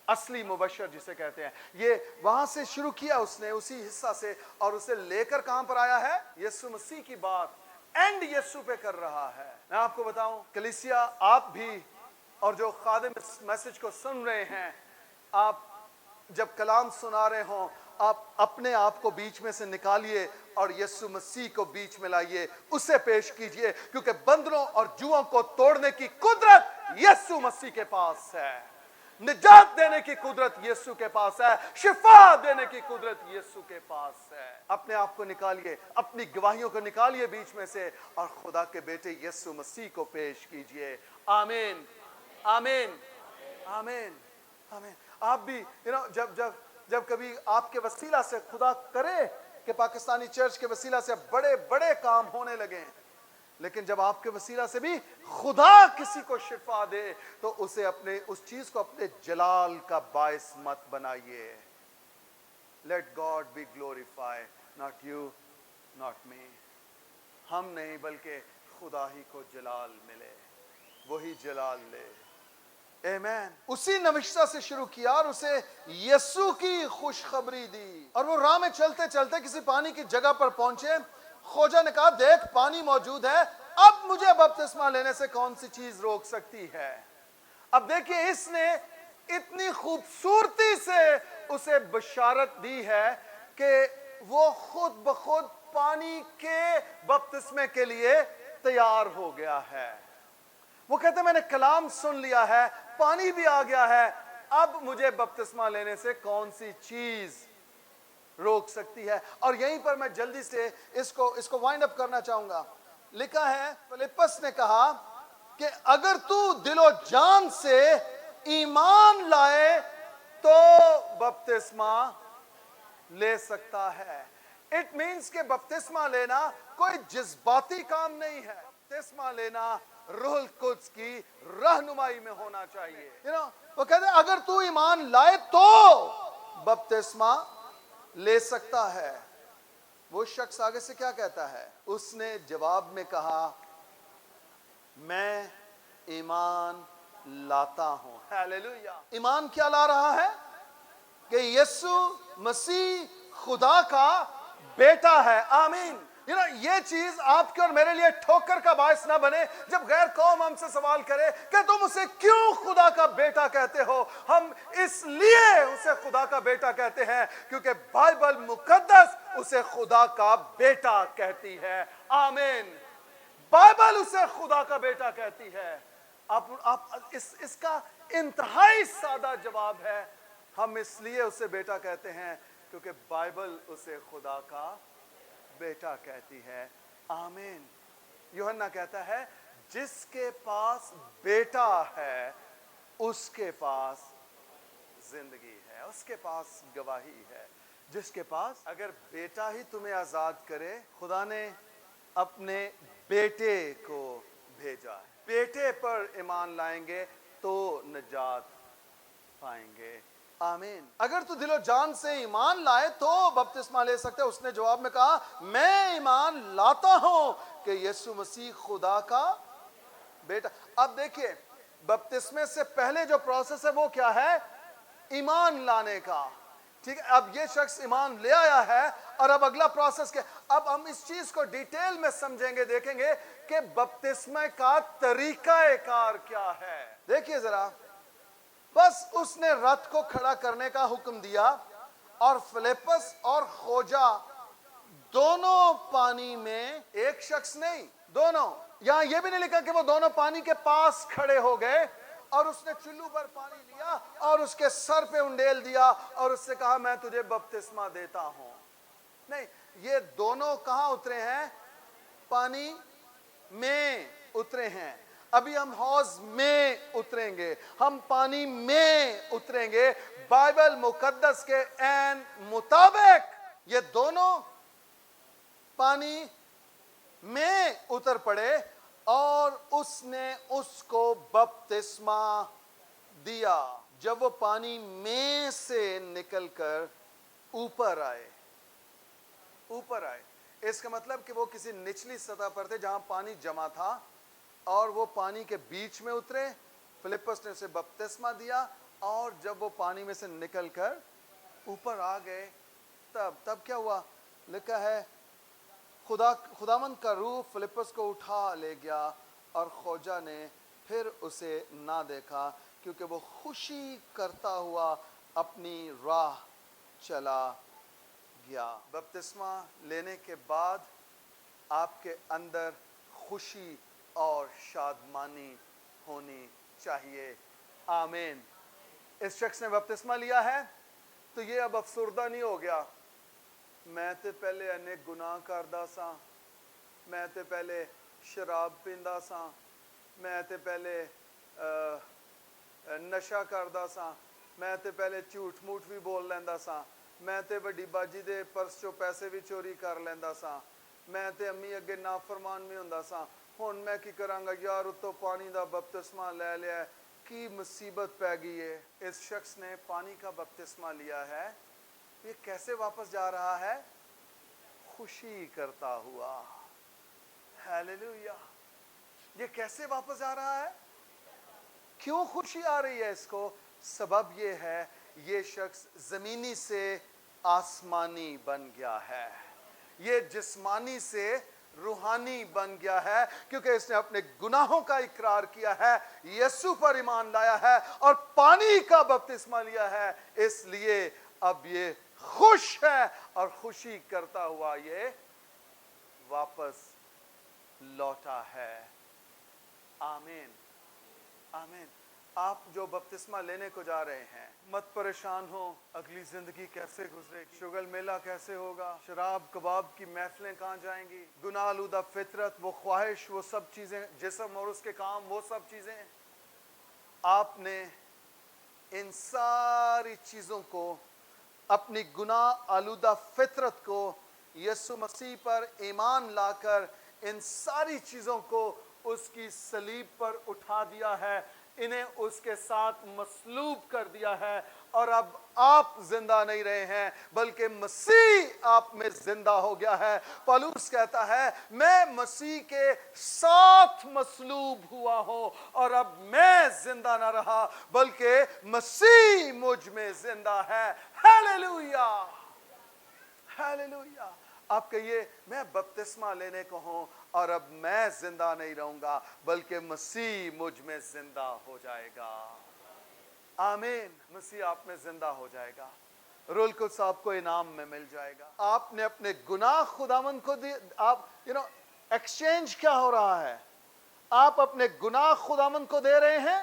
اصلی مبشر جسے کہتے ہیں. یہ وہاں سے شروع کیا اس نے, اسی حصہ سے, اور اسے لے کر کہاں پر آیا ہے؟ یسوع مسیح کی بات اینڈ یسوع پہ کر رہا ہے. میں آپ کو بتاؤں, کلیسیا آپ بھی اور جو خادم اس میسج کو سن رہے ہیں, آپ جب کلام سنا رہے ہوں, آپ اپنے آپ کو بیچ میں سے نکالیے اور یسوع مسیح کو بیچ میں لائیے, اسے پیش کیجئے, کیونکہ بندروں اور جوؤں کو توڑنے کی قدرت یسوع مسیح کے پاس ہے. نجات دینے کی قدرت یسوع کے پاس ہے, شفا دینے کی قدرت یسوع کے پاس ہے. اپنے آپ کو نکالیے, اپنی گواہیوں کو نکالیے بیچ میں سے, اور خدا کے بیٹے یسوع مسیح کو پیش کیجئے. آمین, آمین, آمین, آمین. آپ بھی جب کبھی آپ کے وسیلہ سے خدا کرے کہ پاکستانی چرچ کے وسیلہ سے بڑے بڑے کام ہونے لگے, لیکن جب آپ کے وسیلہ سے بھی خدا کسی کو شفا دے تو اسے اس چیز کو اپنے جلال کا باعث مت بنائیے. Let God be glorified, not you, not me. ہم نہیں بلکہ خدا ہی کو جلال ملے, وہی جلال لے. آمین. اسی نوشتہ سے شروع کیا اور اسے یسوع کی خوشخبری دی, اور وہ راہ میں چلتے چلتے کسی پانی کی جگہ پر پہنچے. خوجہ نے کہا, دیکھ پانی موجود ہے, اب مجھے بپتسمہ لینے سے کون سی چیز روک سکتی ہے؟ اب دیکھیے, اس نے اتنی خوبصورتی سے اسے بشارت دی ہے کہ وہ خود بخود پانی کے بپتسمے کے لیے تیار ہو گیا ہے. وہ کہتے ہیں میں نے کلام سن لیا ہے, پانی بھی آ گیا ہے, اب مجھے بپتسمہ لینے سے کون سی چیز روک سکتی ہے؟ اور یہیں پر میں جلدی سے اس کو وائنڈ اپ کرنا چاہوں گا. لکھا ہے, فلپس نے کہا کہ اگر تو دل و جان سے ایمان لائے تو بپتسمہ لے سکتا ہے. اٹ مینس کہ بپتسمہ لینا کوئی جذباتی کام نہیں ہے. بپتسمہ لینا روح القدس کی رہنمائی میں ہونا چاہیے. وہ کہتے ہیں اگر تو ایمان لائے تو بپتسمہ لے سکتا ہے. وہ شخص آگے سے کیا کہتا ہے؟ اس نے جواب میں کہا, میں ایمان لاتا ہوں. ہیلیلویا. ایمان کیا لا رہا ہے؟ کہ یسوع مسیح خدا کا بیٹا ہے. آمین. یہ چیز آپ کے اور میرے لیے ٹھوکر کا باعث نہ بنے جب غیر قوم ہم سے سوال کرے کہ تم اسے کیوں خدا کا بیٹا کہتے ہو. ہم اس لیے اسے خدا کا بیٹا کہتے ہیں کیونکہ بائبل مقدس اسے خدا کا بیٹا کہتی ہے. آمین. بائبل اسے خدا کا بیٹا کہتی ہے. اس کا انتہائی سادہ جواب ہے, ہم اس لیے اسے بیٹا کہتے ہیں کیونکہ بائبل اسے خدا کا بیٹا کہتی ہے. آمین. یوحنا کہتا ہے, جس کے پاس بیٹا ہے اس کے پاس زندگی ہے, اس کے پاس گواہی ہے. جس کے پاس, اگر بیٹا ہی تمہیں آزاد کرے, خدا نے اپنے بیٹے کو بھیجا ہے. بیٹے پر ایمان لائیں گے تو نجات پائیں گے. آمین. اگر تو دل و جان سے ایمان لائے تو بپتسمہ لے سکتے. اس نے جواب میں کہا, میں ایمان لاتا ہوں کہ یسوع مسیح خدا کا بیٹا. اب دیکھیے, بپتسمے سے پہلے جو پروسیس ہے وہ کیا ہے؟ ایمان لانے کا. ٹھیک ہے, اب یہ شخص ایمان لے آیا ہے, اور اب اگلا پروسیس کیا؟ اب ہم اس چیز کو ڈیٹیل میں سمجھیں گے, دیکھیں گے کہ بپتسمے کا طریقہ کار کیا ہے. دیکھیے ذرا, بس اس نے رتھ کو کھڑا کرنے کا حکم دیا, اور فلپس اور خوجہ دونوں پانی میں, ایک شخص نہیں, دونوں. یہاں یہ بھی نہیں لکھا کہ وہ دونوں پانی کے پاس کھڑے ہو گئے اور اس نے چلو پر پانی لیا اور اس کے سر پہ انڈیل دیا اور اس سے کہا میں تجھے بپتسمہ دیتا ہوں. نہیں, یہ دونوں کہاں اترے ہیں؟ پانی میں اترے ہیں. ابھی ہم حوض میں اتریں گے، ہم پانی میں اتریں گے۔ بائبل مقدس کے عین مطابق یہ دونوں پانی میں اتر پڑے اور اس نے اس کو بپتسمہ دیا۔ جب وہ پانی میں سے نکل کر اوپر آئے، اس کا مطلب کہ وہ کسی نچلی سطح پر تھے جہاں پانی جمع تھا، اور وہ پانی کے بیچ میں اترے۔ فلپس نے اسے بپتسمہ دیا، اور جب وہ پانی میں سے نکل کر اوپر آ گئے، تب کیا ہوا؟ لکھا ہے خداوند کا روح فلپس کو اٹھا لے گیا، اور خوجہ نے پھر اسے نہ دیکھا، کیونکہ وہ خوشی کرتا ہوا اپنی راہ چلا گیا۔ بپتسمہ لینے کے بعد آپ کے اندر خوشی اور شادمانی ہونی چاہیے۔ آمین۔ اس شخص نے بپتسمہ لیا ہے تو یہ اب افسردہ نہیں ہو گیا۔ میں تے پہلے انیک گناہ کردہ سا، میں تے پہلے شراب پیندا سا، میں تے پہلے نشہ کردہ سا، میں تے پہلے جھوٹ موٹ بھی بول لیندا سا، میں تے بڑی باجی دے پرس چو پیسے بھی چوری کر لیندا سا، میں تے امی اگے نافرمان بھی ہوندا سا، ہن میں کی کراں گا یار، اتوں پانی دا بپتسمہ لے لیا ہے، کی مصیبت پہ گئی ہے۔ اس شخص نے پانی کا بپتسمہ لیا ہے، یہ کیسے واپس جا رہا ہے؟ خوشی کرتا ہوا۔ ہیلیلویا۔ یہ کیسے واپس جا رہا ہے؟ کیوں خوشی آ رہی ہے اس کو؟ سبب یہ ہے، یہ شخص زمینی سے آسمانی بن گیا ہے، یہ جسمانی سے روحانی بن گیا ہے، کیونکہ اس نے اپنے گناہوں کا اقرار کیا ہے، یسوع پر ایمان لایا ہے اور پانی کا بپتسمہ لیا ہے۔ اس لیے اب یہ خوش ہے اور خوشی کرتا ہوا یہ واپس لوٹا ہے۔ آمین، آمین۔ آپ جو بپتسمہ لینے کو جا رہے ہیں، مت پریشان ہو اگلی زندگی کیسے گزرے گی، شغل میلہ کیسے ہوگا، شراب کباب کی محفلیں کہاں جائیں گی، گناہ آلودہ فطرت، وہ خواہش، وہ سب چیزیں، جسم اور اس کے کام، وہ سب چیزیں۔ آپ نے ان ساری چیزوں کو، اپنی گناہ آلودہ فطرت کو یسوع مسیح پر ایمان لا کر ان ساری چیزوں کو اس کی صلیب پر اٹھا دیا ہے، انہیں اس کے ساتھ مصلوب کر دیا ہے، اور اب آپ زندہ نہیں رہے ہیں بلکہ مسیح آپ میں زندہ ہو گیا ہے۔ پولس کہتا ہے میں مسیح کے ساتھ مصلوب ہوا ہوں، اور اب میں زندہ نہ رہا بلکہ مسیح مجھ میں زندہ ہے۔ Hallelujah, hallelujah. آپ کہیے میں بپتسمہ لینے کو ہوں، اور اب میں زندہ نہیں رہوں گا بلکہ مسیح مجھ میں زندہ ہو جائے گا۔ آمین۔ مسیح آپ میں زندہ ہو جائے گا، روح القدس آپ کو انعام میں مل جائے گا۔ آپ نے اپنے گناہ خداوند کو دی، آپ ایکسچینج کیا ہو رہا ہے؟ آپ اپنے گناہ خداوند کو دے رہے ہیں،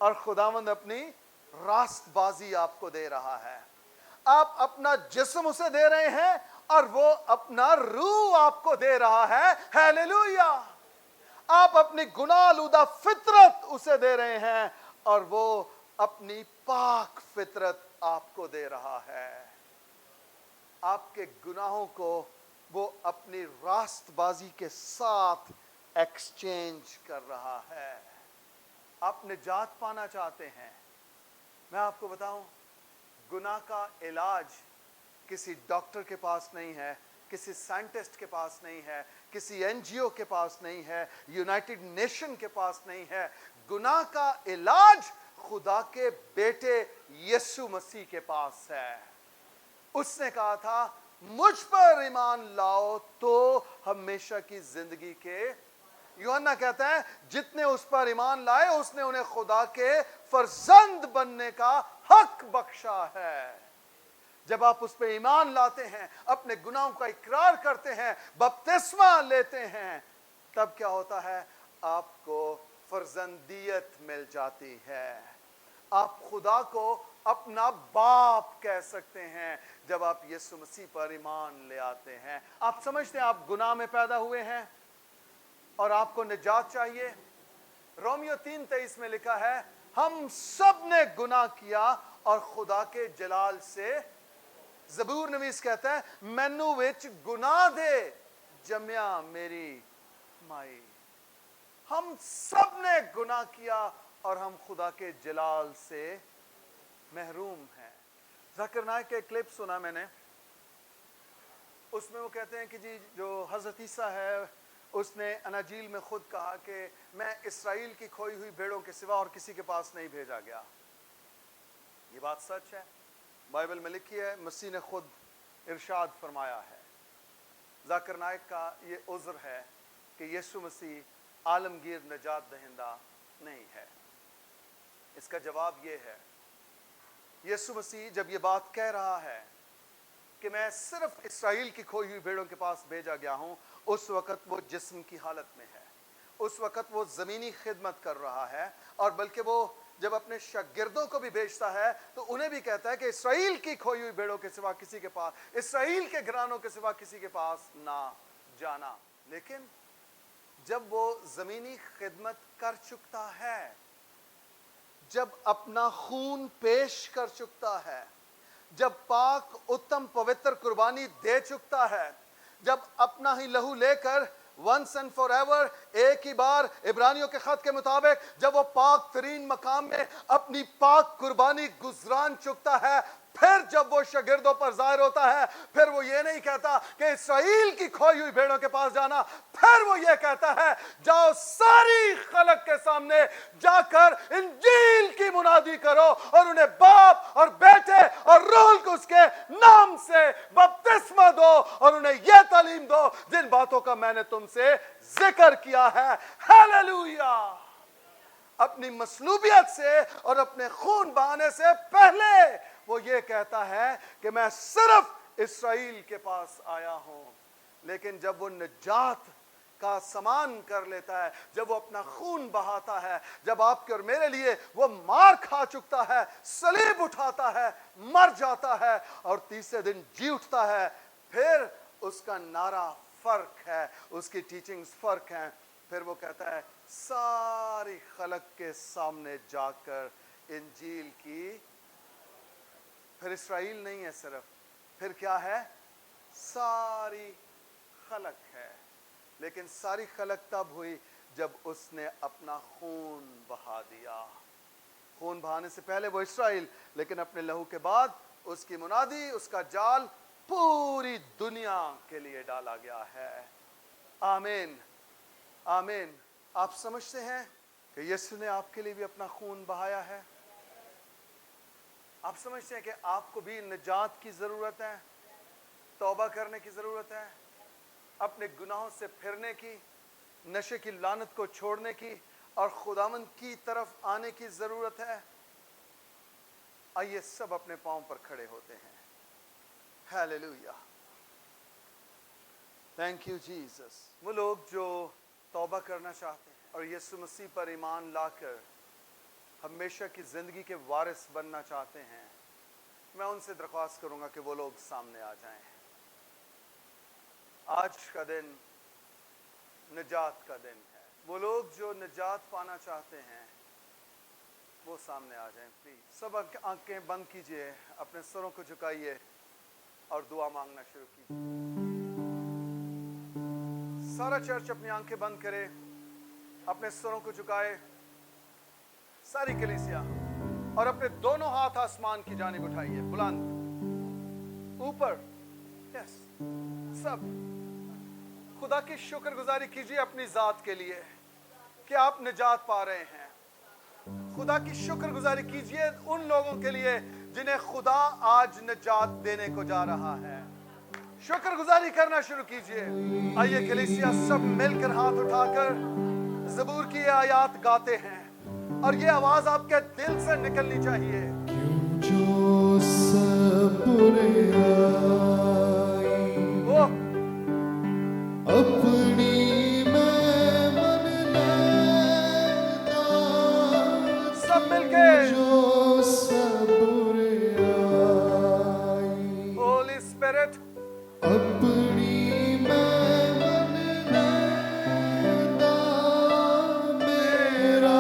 اور خداوند اپنی راست بازی آپ کو دے رہا ہے۔ آپ اپنا جسم اسے دے رہے ہیں، اور وہ اپنا روح آپ کو دے رہا ہے۔ ہیلیلویا۔ آپ اپنی گناہ آلودہ فطرت اسے دے رہے ہیں، اور وہ اپنی پاک فطرت آپ کو دے رہا ہے۔ آپ کے گناہوں کو وہ اپنی راست بازی کے ساتھ ایکسچینج کر رہا ہے۔ آپ نجات پانا چاہتے ہیں؟ میں آپ کو بتاؤں، گناہ کا علاج کسی ڈاکٹر کے پاس نہیں ہے، کسی سائنٹسٹ کے پاس نہیں ہے، کسی این جی او کے پاس نہیں ہے، یونائٹڈ نیشن کے پاس نہیں ہے۔ گناہ کا علاج خدا کے بیٹے یسوع مسیح کے پاس ہے۔ اس نے کہا تھا مجھ پر ایمان لاؤ تو ہمیشہ کی زندگی کے، یوحنا کہتا ہے جتنے اس پر ایمان لائے اس نے انہیں خدا کے فرزند بننے کا حق بخشا ہے۔ جب آپ اس پہ ایمان لاتے ہیں، اپنے گناہوں کا اقرار کرتے ہیں، بپتسمہ لیتے ہیں، تب کیا ہوتا ہے؟ آپ کو فرزندیت مل جاتی ہے۔ آپ خدا کو اپنا باپ کہہ سکتے ہیں جب آپ یسوع مسیح پر ایمان لے آتے ہیں۔ آپ سمجھتے ہیں آپ گناہ میں پیدا ہوئے ہیں اور آپ کو نجات چاہیے؟ رومیو 3:23 میں لکھا ہے ہم سب نے گناہ کیا اور خدا کے جلال سے زبور نویس کہتا ہے مینو وچ گناہ دے جمیا میری مائی. ہم سب نے گناہ کیا اور ہم خدا کے جلال سے محروم ہیں. ذاکر نائک کے کلپ سنا میں نے, اس میں وہ کہتے ہیں کہ جی جو حضرت عیسیٰ ہے اس نے اناجیل میں خود کہا کہ میں اسرائیل کی کھوئی ہوئی بھیڑوں کے سوا اور کسی کے پاس نہیں بھیجا گیا. یہ بات سچ ہے, بائبل میں لکھی ہے, مسیح نے خود ارشاد فرمایا ہے. ذاکر نائک کا یہ عذر ہے کہ یسوع مسیح عالمگیر نجات دہندہ نہیں ہے. اس کا جواب یہ ہے, یسوع مسیح جب یہ بات کہہ رہا ہے کہ میں صرف اسرائیل کی کھوئی ہوئی بھیڑوں کے پاس بھیجا گیا ہوں, اس وقت وہ جسم کی حالت میں ہے, اس وقت وہ زمینی خدمت کر رہا ہے, اور بلکہ وہ جب اپنے شاگردوں کو بھی بھیجتا ہے تو انہیں بھی کہتا ہے کہ اسرائیل کی کھوئی ہوئی بھیڑوں کے سوا کسی کے پاس, اسرائیل کے گھرانوں کے سوا کسی کے پاس نہ جانا. لیکن جب وہ زمینی خدمت کر چکتا ہے, جب اپنا خون پیش کر چکتا ہے, جب پاک اتم پوتر قربانی دے چکتا ہے, جب اپنا ہی لہو لے کر ونس اینڈ فار ایور ایک ہی بار عبرانیوں کے خط کے مطابق جب وہ پاک ترین مقام میں اپنی پاک قربانی گزران چکتا ہے, پھر جب وہ شاگردوں پر ظاہر ہوتا ہے, پھر وہ یہ نہیں کہتا کہ اسرائیل کی کھوئی ہوئی بھیڑوں کے پاس جانا, پھر وہ یہ کہتا ہے جاؤ ساری خلق کے سامنے جا کر انجیل کی منادی کرو اور انہیں باپ اور بیٹے اور روح القدس کے نام سے بپتسمہ دو اور انہیں یہ تعلیم دو جن باتوں کا میں نے تم سے ذکر کیا ہے. ہیلیلویا. اپنی مصلوبیت سے اور اپنے خون بہانے سے پہلے وہ یہ کہتا ہے کہ میں صرف اسرائیل کے پاس آیا ہوں. لیکن جب وہ نجات کا سامان کر لیتا ہے, جب وہ اپنا خون بہاتا ہے, جب آپ کے اور میرے لیے وہ مار کھا چکتا ہے, صلیب اٹھاتا ہے, مر جاتا ہے اور تیسرے دن جی اٹھتا ہے, پھر اس کا نعرہ فرق ہے, اس کی ٹیچنگز فرق ہیں. پھر وہ کہتا ہے ساری خلق کے سامنے جا کر انجیل کی, پھر اسرائیل نہیں ہے صرف, پھر کیا ہے, ساری خلق ہے. لیکن ساری خلق تب ہوئی جب اس نے اپنا خون بہا دیا. خون بہانے سے پہلے وہ اسرائیل, لیکن اپنے لہو کے بعد اس کی منادی, اس کا جال پوری دنیا کے لیے ڈالا گیا ہے. آمین آمین. آپ سمجھتے ہیں کہ یسوع نے آپ کے لیے بھی اپنا خون بہایا ہے؟ آپ سمجھتے ہیں کہ آپ کو بھی نجات کی ضرورت ہے, توبہ کرنے کی ضرورت ہے, اپنے گناہوں سے پھرنے کی, نشے کی لعنت کو چھوڑنے کی اور خداوند کی طرف آنے کی ضرورت ہے؟ آئیے سب اپنے پاؤں پر کھڑے ہوتے ہیں. ہیلیلویا. Thank you Jesus. وہ لوگ جو توبہ کرنا چاہتے ہیں اور یسوع مسیح پر ایمان لا کر ہمیشہ کی زندگی کے وارث بننا چاہتے ہیں, میں ان سے درخواست کروں گا کہ وہ لوگ سامنے آ جائیں. آج کا دن نجات کا دن ہے. وہ لوگ جو نجات پانا چاہتے ہیں وہ سامنے آ جائیں پلیز. سب آنکھیں بند کیجئے, اپنے سروں کو جھکائیے اور دعا مانگنا شروع کیجئے. سارا چرچ اپنی آنکھیں بند کرے, اپنے سروں کو جھکائے, ساری کلیسیا, اور اپنے دونوں ہاتھ آسمان کی جانب اٹھائیے بلند اوپر. یس, سب خدا کی شکر گزاری کیجیے اپنی ذات کے لیے کہ آپ نجات پا رہے ہیں. خدا کی شکر گزاری کیجیے ان لوگوں کے لیے جنہیں خدا آج نجات دینے کو جا رہا ہے. شکر گزاری کرنا شروع کیجیے. آئیے کلیسیا سب مل کر ہاتھ اٹھا کر زبور کی یہ آیات گاتے ہیں, اور یہ آواز آپ کے دل سے نکلنی چاہیے. کیوں جو صبر آئی وہ اپنی میں من لیتا, سب مل کے جو صبر آئی ہولی اسپرٹ اپنی میں من لیتا, میرا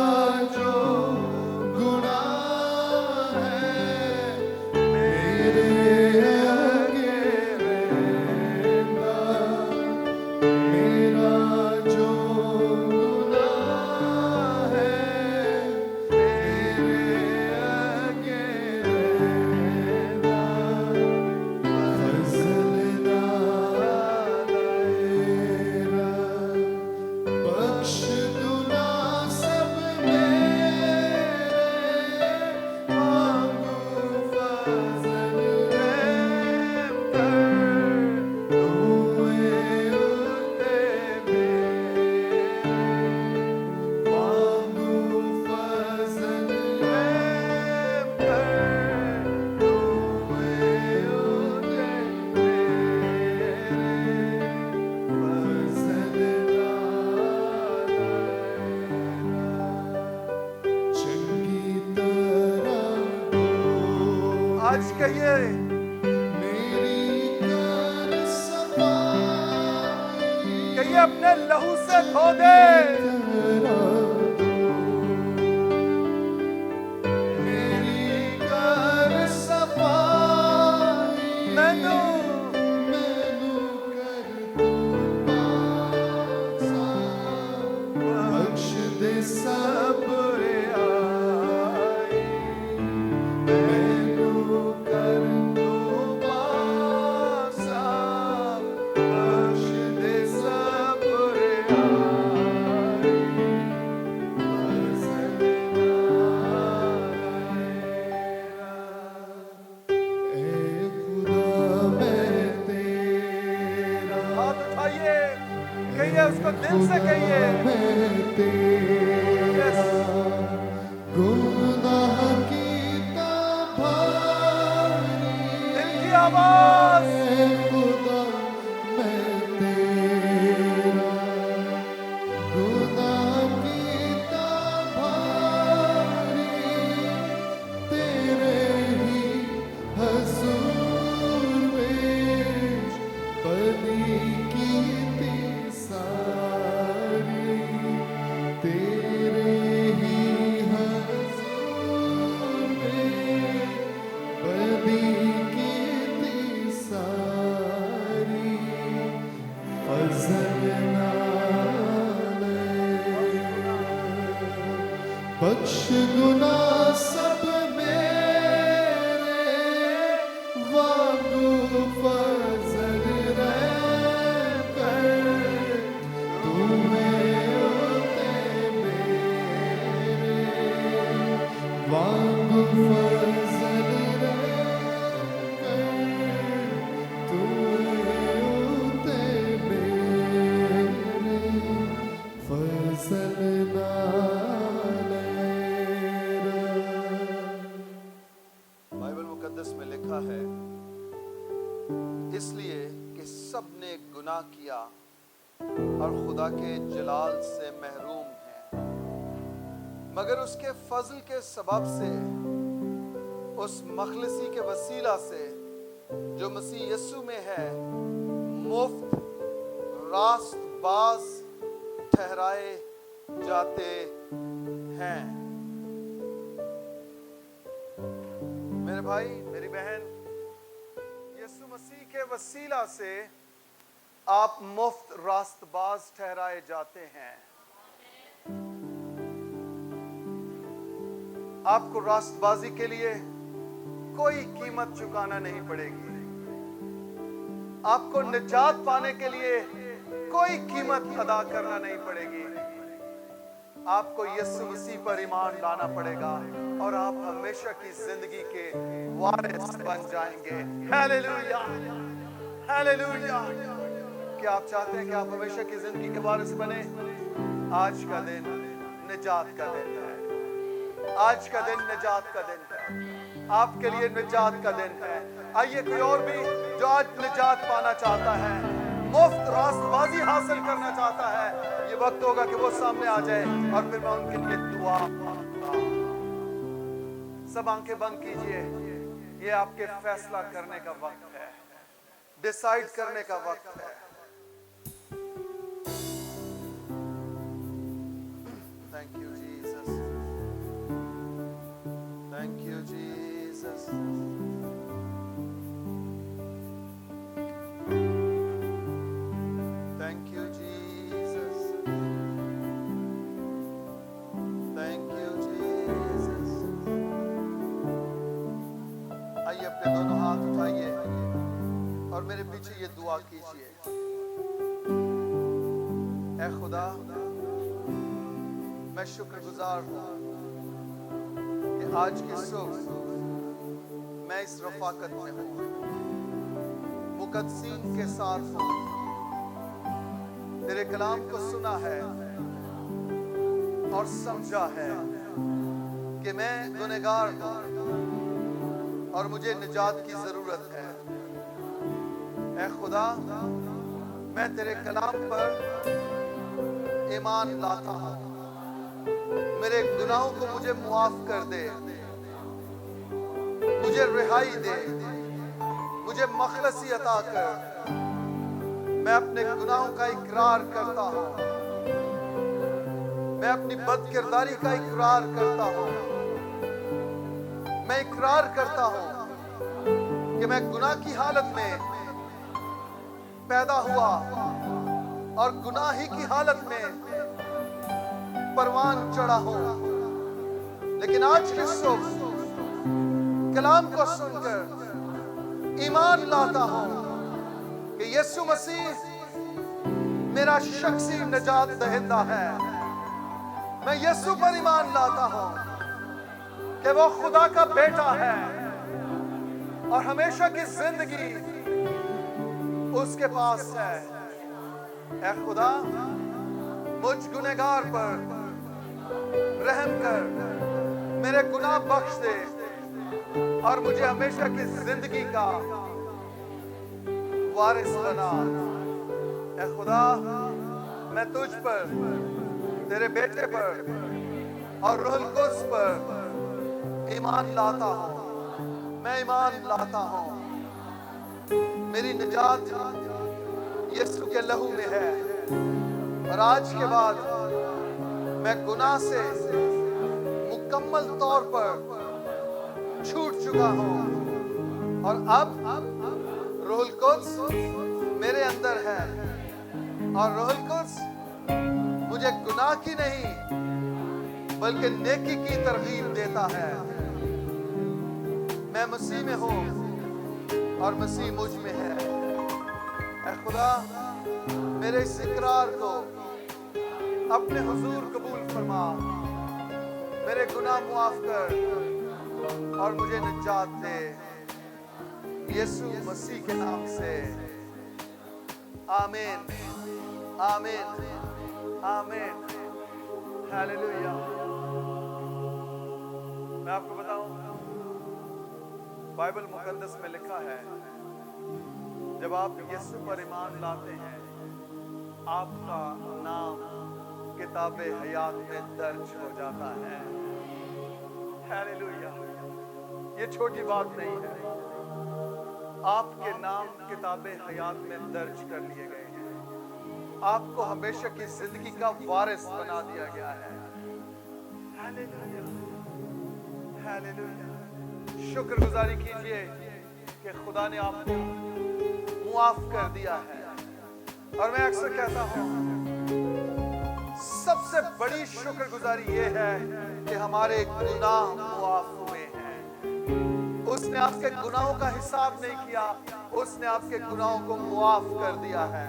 کہیے میری کر صفائی کہیے اپنے لہو سے دھو دے کرا میری کر صفائی مینو مینو کر تو پاسا بخش دے سب برائے مینو کر تو پاسا بخش دے سب ہاتھ اٹھائیے کہیے اس کو دل سے کہیے Yes. گناہ کی بھاری دل کی آواز خدا میں تیرا گناہ کی بھاری تیرے ہی حضور ویچ بدی کیتی ساری تیرے ہی حضور ویچ بدی کیتی ساری فضل بخش گناہ سب میرے وانگو فضل رہ کر تمہیں ہوتے میرے وانگو فضل رہ کر تمہیں ہوتے میرے فضل بائبل مقدس میں لکھا ہے اس لیے کہ سب نے گناہ کیا اور خدا کے جلال سے محروم ہیں مگر اس کے فضل کے سبب سے اس مخلصی کے وسیلہ سے جو مسیح یسوع میں ہے مفت راست باز ٹھہرائے جاتے ہیں میرے بھائی میری بہن یسوع مسیح کے وسیلہ سے آپ مفت راست باز ٹھہرائے جاتے ہیں آپ کو راست بازی کے لیے کوئی قیمت چکانا نہیں پڑے گی آپ کو نجات پانے کے لیے کوئی قیمت ادا کرنا نہیں پڑے گی آپ کو یسوع مسیح پر ایمان لانا پڑے گا اور آپ ہمیشہ کی زندگی کے وارث بن جائیں گے ہیلیلویا ہیلیلویا کیا آپ چاہتے ہیں کہ آپ ہمیشہ کی زندگی کے وارث بنیں آج کا دن نجات کا دن ہے آج کا دن نجات کا دن ہے آپ کے لیے نجات کا دن ہے آئیے کوئی اور بھی جو آج نجات پانا چاہتا ہے مفت راست بازی حاصل کرنا چاہتا ہے یہ وقت ہوگا کہ وہ سامنے آ جائے اور پھر میں ان کے لیے دعا سب آنکھیں بند کیجئے یہ آپ کے فیصلہ کرنے کا وقت ہے ڈیسائیڈ کرنے کا وقت ہے Thank you Jesus Thank you Jesus Thank you Jesus Thank you Jesus آئیے اپنے دونوں ہاتھ اٹھائیے اور میرے پیچھے یہ دعا کیجئے اے خدا میں شکر گزار ہوں کہ آج کی صبح میں اس رفاقت میں ہوں مقدسین کے ساتھ ہوں تیرے کلام کو سنا ہے اور سمجھا ہے کہ میں گنہگار ہوں اور مجھے نجات کی ضرورت ہے اے خدا میں تیرے کلام پر ایمان لاتا ہوں میرے گناہوں کو مجھے معاف کر دے مجھے رہائی دے، مجھے مخلصی عطا کر۔ میں اپنے گناہوں کا اقرار کرتا ہوں، میں اپنی بد کرداری کا اقرار کرتا ہوں۔ میں اقرار کرتا ہوں کہ میں گناہ کی حالت میں پیدا ہوا اور گناہ ہی کی حالت میں پروان چڑھا ہوں، لیکن آج کی صبح کلام کو سن کر ایمان لاتا ہوں کہ یسوع مسیح میرا شخصی نجات دہندہ ہے۔ میں یسوع پر ایمان لاتا ہوں کہ وہ خدا کا بیٹا ہے اور ہمیشہ کی زندگی اس کے پاس ہے۔ اے خدا، مجھ گنہگار پر رحم کر، میرے گناہ بخش دے اور مجھے ہمیشہ کی زندگی کا وارث بنا۔ اے خدا، میں تجھ پر، تیرے بیٹے پر اور روح القدس پر ایمان لاتا ہوں۔ میں ایمان لاتا ہوں میری نجات یسوع کے لہو میں ہے، اور آج کے بعد میں گناہ سے مکمل طور پر چھوٹ چکا ہوں، اور اب روح القدس میرے اندر ہے، اور روح القدس مجھے گناہ کی نہیں بلکہ نیکی کی ترغیب دیتا ہے۔ میں مسیح میں ہوں اور مسیح مجھ میں ہے۔ اے خدا، میرے اس اقرار کو اپنے حضور قبول فرما، میرے گناہ معاف کر اور مجھے نجات دے، یسوع مسیح کے نام سے، آمین، آمین، آمین، ہیلیلویا۔ میں آپ کو بتاؤں، بائبل مقدس میں لکھا ہے جب آپ یسوع پر ایمان لاتے ہیں آپ کا نام کتاب حیات میں درج ہو جاتا ہے۔ ہیلیلویا۔ یہ چھوٹی بات نہیں ہے، آپ کے نام کتاب حیات میں درج کر لیے گئے ہیں، آپ کو ہمیشہ کی زندگی کا وارث بنا دیا گیا ہے۔ Hallelujah, hallelujah. شکر گزاری کیجئے کہ خدا نے آپ کو معاف کر دیا ہے، اور میں اکثر کہتا ہوں سب سے بڑی شکر گزاری یہ ہے کہ ہمارے گناہ معاف ہوئے ہیں۔ اس نے آپ کے گناہوں کا حساب نہیں کیا، اس نے آپ کے گناہوں کو معاف کر دیا ہے۔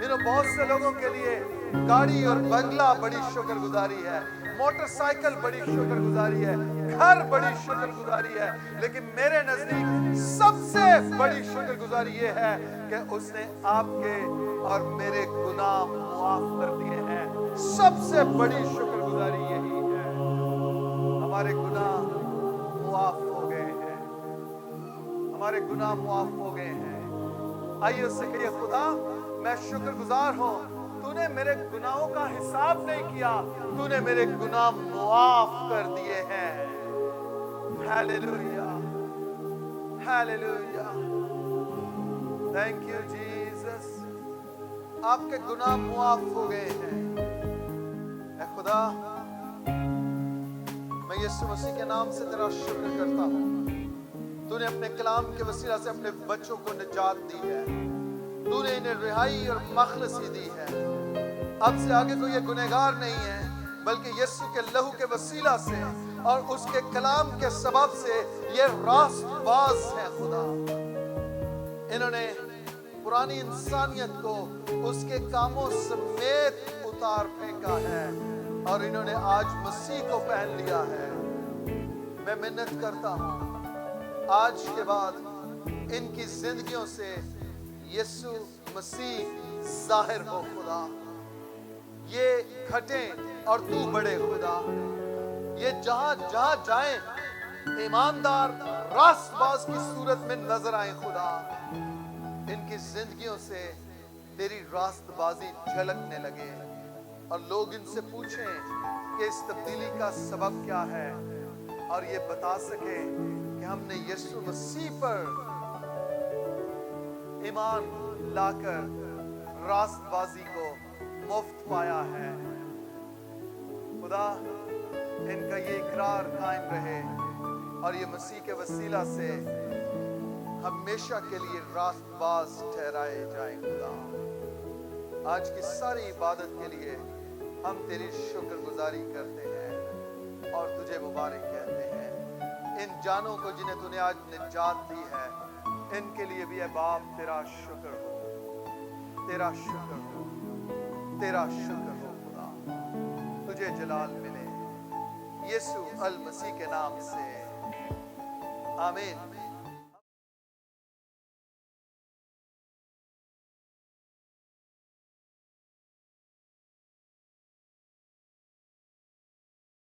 بہت سے لوگوں کے لیے گاڑی اور بنگلہ بڑی شکر گزاری ہے، موٹر سائیکل بڑی شکر گزاری ہے، گھر بڑی شکر گزاری ہے، لیکن میرے نزدیک سب سے بڑی شکر گزاری یہ ہے کہ اس نے آپ کے اور میرے گناہ معاف کر دیے ہیں۔ سب سے بڑی شکر گزاری یہی ہے، ہمارے گناہ معاف ہو گئے ہیں، ہمارے گناہ معاف ہو گئے ہیں۔ آئیے اس سے کہیے، خدا میں شکر گزار ہوں، تو نے میرے گناہوں کا حساب نہیں کیا، تو نے میرے گناہ معاف کر دیے ہیں۔ Hallelujah, hallelujah, thank you Jesus. آپ کے گناہ معاف ہو گئے ہیں۔ اے خدا، میں یسوع مسیح کے نام سے تیرا شکر کرتا ہوں، تو نے اپنے کلام کے وسیلہ سے اپنے بچوں کو نجات دی ہے، تو نے انہیں رہائی اور مخلصی دی ہے۔ اب سے آگے کوئی یہ گنہگار نہیں ہے، بلکہ یسوع کے لہو کے وسیلہ سے اور اس کے کلام کے سبب سے یہ راست باز ہے۔ خدا، انہوں نے پرانی انسانیت کو اس کے کاموں سمیت اتار پھینکا ہے اور انہوں نے آج مسیح کو پہن لیا ہے۔ میں منت کرتا ہوں آج کے بعد ان کی زندگیوں سے یسوع مسیح ظاہر ہو۔ خدا، یہ گھٹیں اور تو بڑے۔ خدا، یہ جہاں جہاں جائیں ایماندار راست باز کی صورت میں نظر آئیں۔ خدا، ان کی زندگیوں سے تیری راست بازی جھلکنے لگے اور لوگ ان سے پوچھیں کہ اس تبدیلی کا سبب کیا ہے، اور یہ بتا سکے کہ ہم نے یسوع مسیح پر ایمان لا کر راست بازی کو مفت پایا ہے۔ خدا ان کا یہ اقرار قائم رہے اور یہ مسیح کے وسیلہ سے ہمیشہ کے لیے راست باز ٹھہرائے جائیں۔ خدا آج کی ساری عبادت کے لیے ہم تیری شکر گزاری کرتے ہیں اور تجھے مبارک کہتے ہیں۔ ان جانوں کو جنہیں تو نے آج نجات دی ہے، ان کے لیے بھی اے باپ تیرا شکر ہو، تیرا شکر ہو، تیرا شکر ہو خدا۔ تجھے جلال ملے یسوع المسیح کے نام سے، آمین۔